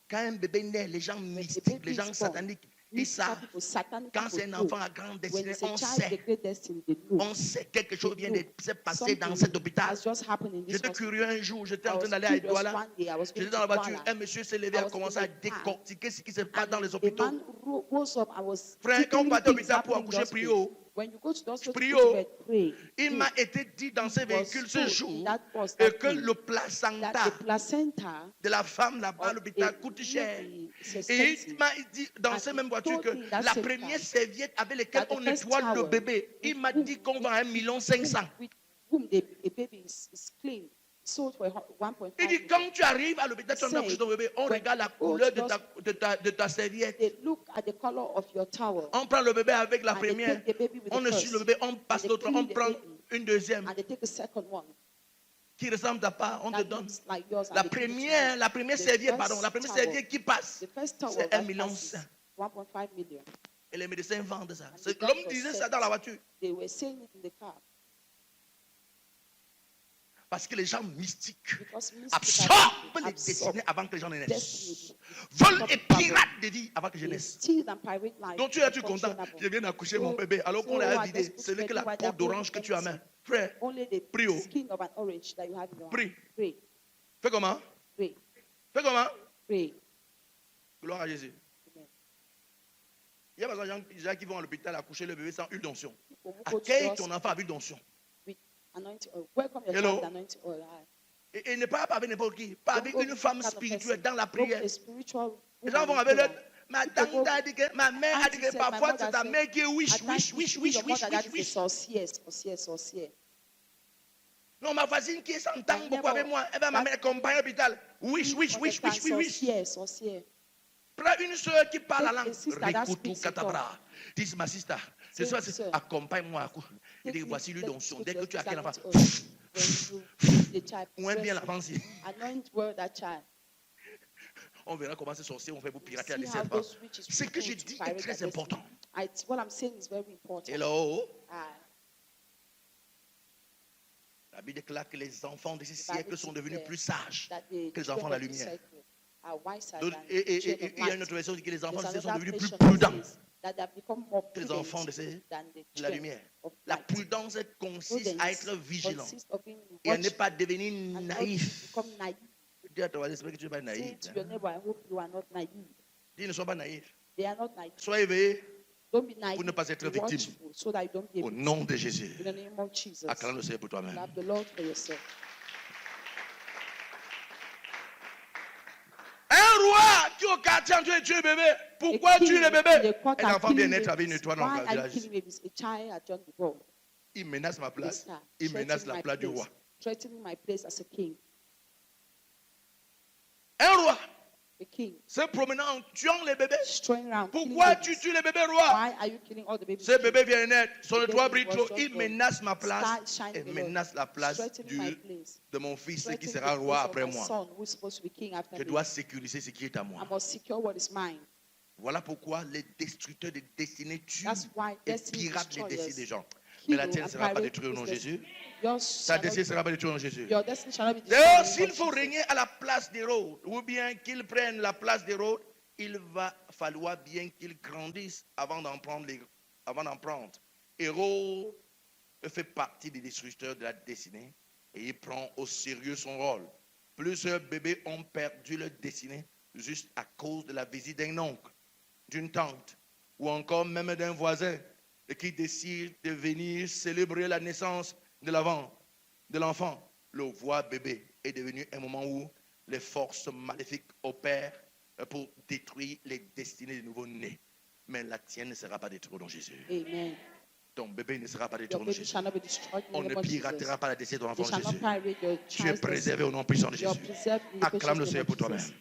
Quand un bébé naît, les gens mystiques, les gens sataniques, ils savent. People, satanic Quand c'est un people enfant know. à grande When destinée, it's a on child sait. with a great destiny, they know. On sait quelque chose vient de se passer Something dans cet hôpital. has just happened in this J'étais hospital. curieux un jour, j'étais I en train was d'aller à curious Douala. one day, I was going J'étais to dans la voiture, Douala. un monsieur s'est levé, I a was commencé in à the car. décortiquer ce qui se passe And dans les a hôpitaux. man rose up and was Frère, quand on taking part à things l'hôpital pour happening in the accoucher, prie hospital. haut. When you go to the hospital, Prie go to haut. bed, pray. Il m'a été dit dans ce It was véhicule ce told jour in that bus et that que day le that placenta the placenta de la femme là-bas à of l'hôpital a coûte cher. baby is Et expensive. il m'a dit dans And cette he même voiture told que me that la same première time serviette avec laquelle that the on first nettoie le towel bébé, il with m'a whom- dit qu'on vend 1,5 million. with whom a baby is clean, sold for 1.5 Il dit million. quand tu arrives à l'hôpital, tu Say, accouches ton bébé, on when regarde la you go couleur to de ta serviette. They look at the color of your towel On prend le bébé avec la and they première, take the baby with on the essuie le first, bébé, on passe they l'autre, clean on the prend baby. une deuxième and they take a second one. qui ressemble à pas, on te That donne. looks like yours. La and they give it to première you. The serviette, first pardon, la première towel, serviette qui passe, The first towel c'est that 1,5 million. passes 1.5 million. Et les médecins vendent ça. And the L'homme doctor disait said ça dans la voiture. They were saying it in the car. Parce que les gens mystiques Because mystical absorbent people les destinées avant que les gens ne naissent. destiny. Volent et piratent des vies avant que je They naisse. steal and pirate life. Donc tu es-tu content? Je viens d'accoucher mon bébé alors qu'on l'a vidé. Ce n'est que la peau d'orange que tu as main. Frère, Only the prie. skin of an orange that you have in your Prie. hand. Pray, Fais comment? pray, Fais comment? pray. Gloire à Jésus. Amen. Il y a des gens qui vont à l'hôpital accoucher le bébé sans huile d'onction. People who go to Accueille the ton enfant avec huile d'onction. with anointing oil. Welcome your Hello. child with anointing oil. Et ne pas avec n'importe qui. Pas avec une femme spirituelle dans la prière. A spiritual Les gens vont woman avec in le. prayer. Ma tante a dit que, ma mère a dit que Auntie said, parfois my c'est mother ta said, mère qui est wish, At times wish, you wish, see wish, your wish, mother that wish, is a wish. sorcière. Non, ma voisine qui s'entend My beaucoup avec neighbor, moi, elle va m'amener accompagner à l'hôpital. Wish, wish, wish, wish, wish, wish. Sorcière. Prends une soeur qui parle la langue. Take a sister that Rikutu speaks in katabra. Dis ma sister. Ce Say, soir, sir, accompagne-moi. Il dit Take voici me lui to dans son. the Dès que tu as quel enfant, anointing oil. When you give the child, moins bien press l'avance. it. Anoint well that child. On verra comment ces sorciers vont faire pour pirater à See how 17 ans. those witches Ce que will je do to dis est pirate très their important. destiny. What I'm saying is very important. Hello. Ah, La Bible déclare que les enfants de ce Bible siècle sont devenus declares plus sages that the que les enfants de la children of this lumière. cycle are wiser D'autres- than Et children of il y a une light. autre version qui dit que les enfants de There's ce siècle sont another devenus plus version that prudents says that they have become more que les prudent enfants de than the la children lumière. of La light. prudence consiste à être vigilant Consists of being et à ne watchful pas devenir and not naïf. become naive. Dis à ton voisin, j'espère que tu n'es pas Say naïf. to your neighbor, I hope you are not naive. Dis, ne sois pas naïf. They are not naive. Sois éveillé Don't be naive. pour ne pas être Be victime. watchful so that you don't be Au a victim. nom de Jésus. In the name of Jesus. Acclame le Seigneur pour toi-même. Love the Lord for yourself. Un roi qui au quartier en train de tuer bébé. Pourquoi A king tuer le in the bébé? court Un are enfant killing bien-être avait une babies. étoile dans Why le are you village. killing babies? A child had John the Ball. Il menace ma place. Star, Il menace threatening la my place du place, roi. threatening my place as a king. Un roi A king se promenant en tuant les bébés. straying around. killing Pourquoi babies. tu tues les bébés rois? Why are you killing all the babies? Ce bébé vient de naître, son The toit baby brille was trop. just Il born. menace ma place Star shining et below. menace la place Threatening my place. de mon fils qui Threatening sera the roi place of après my moi. son, who is supposed to be king after Je me. dois sécuriser ce qui est à I moi. must secure what is mine. Voilà pourquoi les destructeurs de destinées tuent That's why et destiny piratent les destroyers destinées des gens. kill Mais la tienne ne and sera pas pirate détruite au nom de people's Jésus. destiny. Yours Ta shall destinée ne not sera pas détruite au nom de Jésus. be- Your destiny shall not be D'ailleurs, destroyed in the s'il name of faut Jesus. régner à la place d'Hérode, ou bien qu'il prenne la place d'Hérode, il va falloir bien qu'il grandisse avant d'en prendre. Hérode fait partie des destructeurs de la destinée et il prend au sérieux son rôle. Plusieurs bébés ont perdu leur destinée juste à cause de la visite d'un oncle, d'une tante ou encore même d'un voisin qui décide de venir célébrer la naissance de l'enfant. Le voix bébé est devenu un moment où les forces maléfiques opèrent pour détruire les destinées des nouveaux-nés. Mais la tienne ne sera pas détruite dans Jésus. Amen. Ton bébé ne sera pas Your détruit dans baby Jésus. shall not be destroyed in On the ne name of Jesus. piratera pas la destinée de ton They enfant shall de not Jésus. pirate your Tu es child's préservé destiny. au nom puissant de You are Jésus. preserved in the Acclame le precious name Seigneur of pour toi-même. Jesus.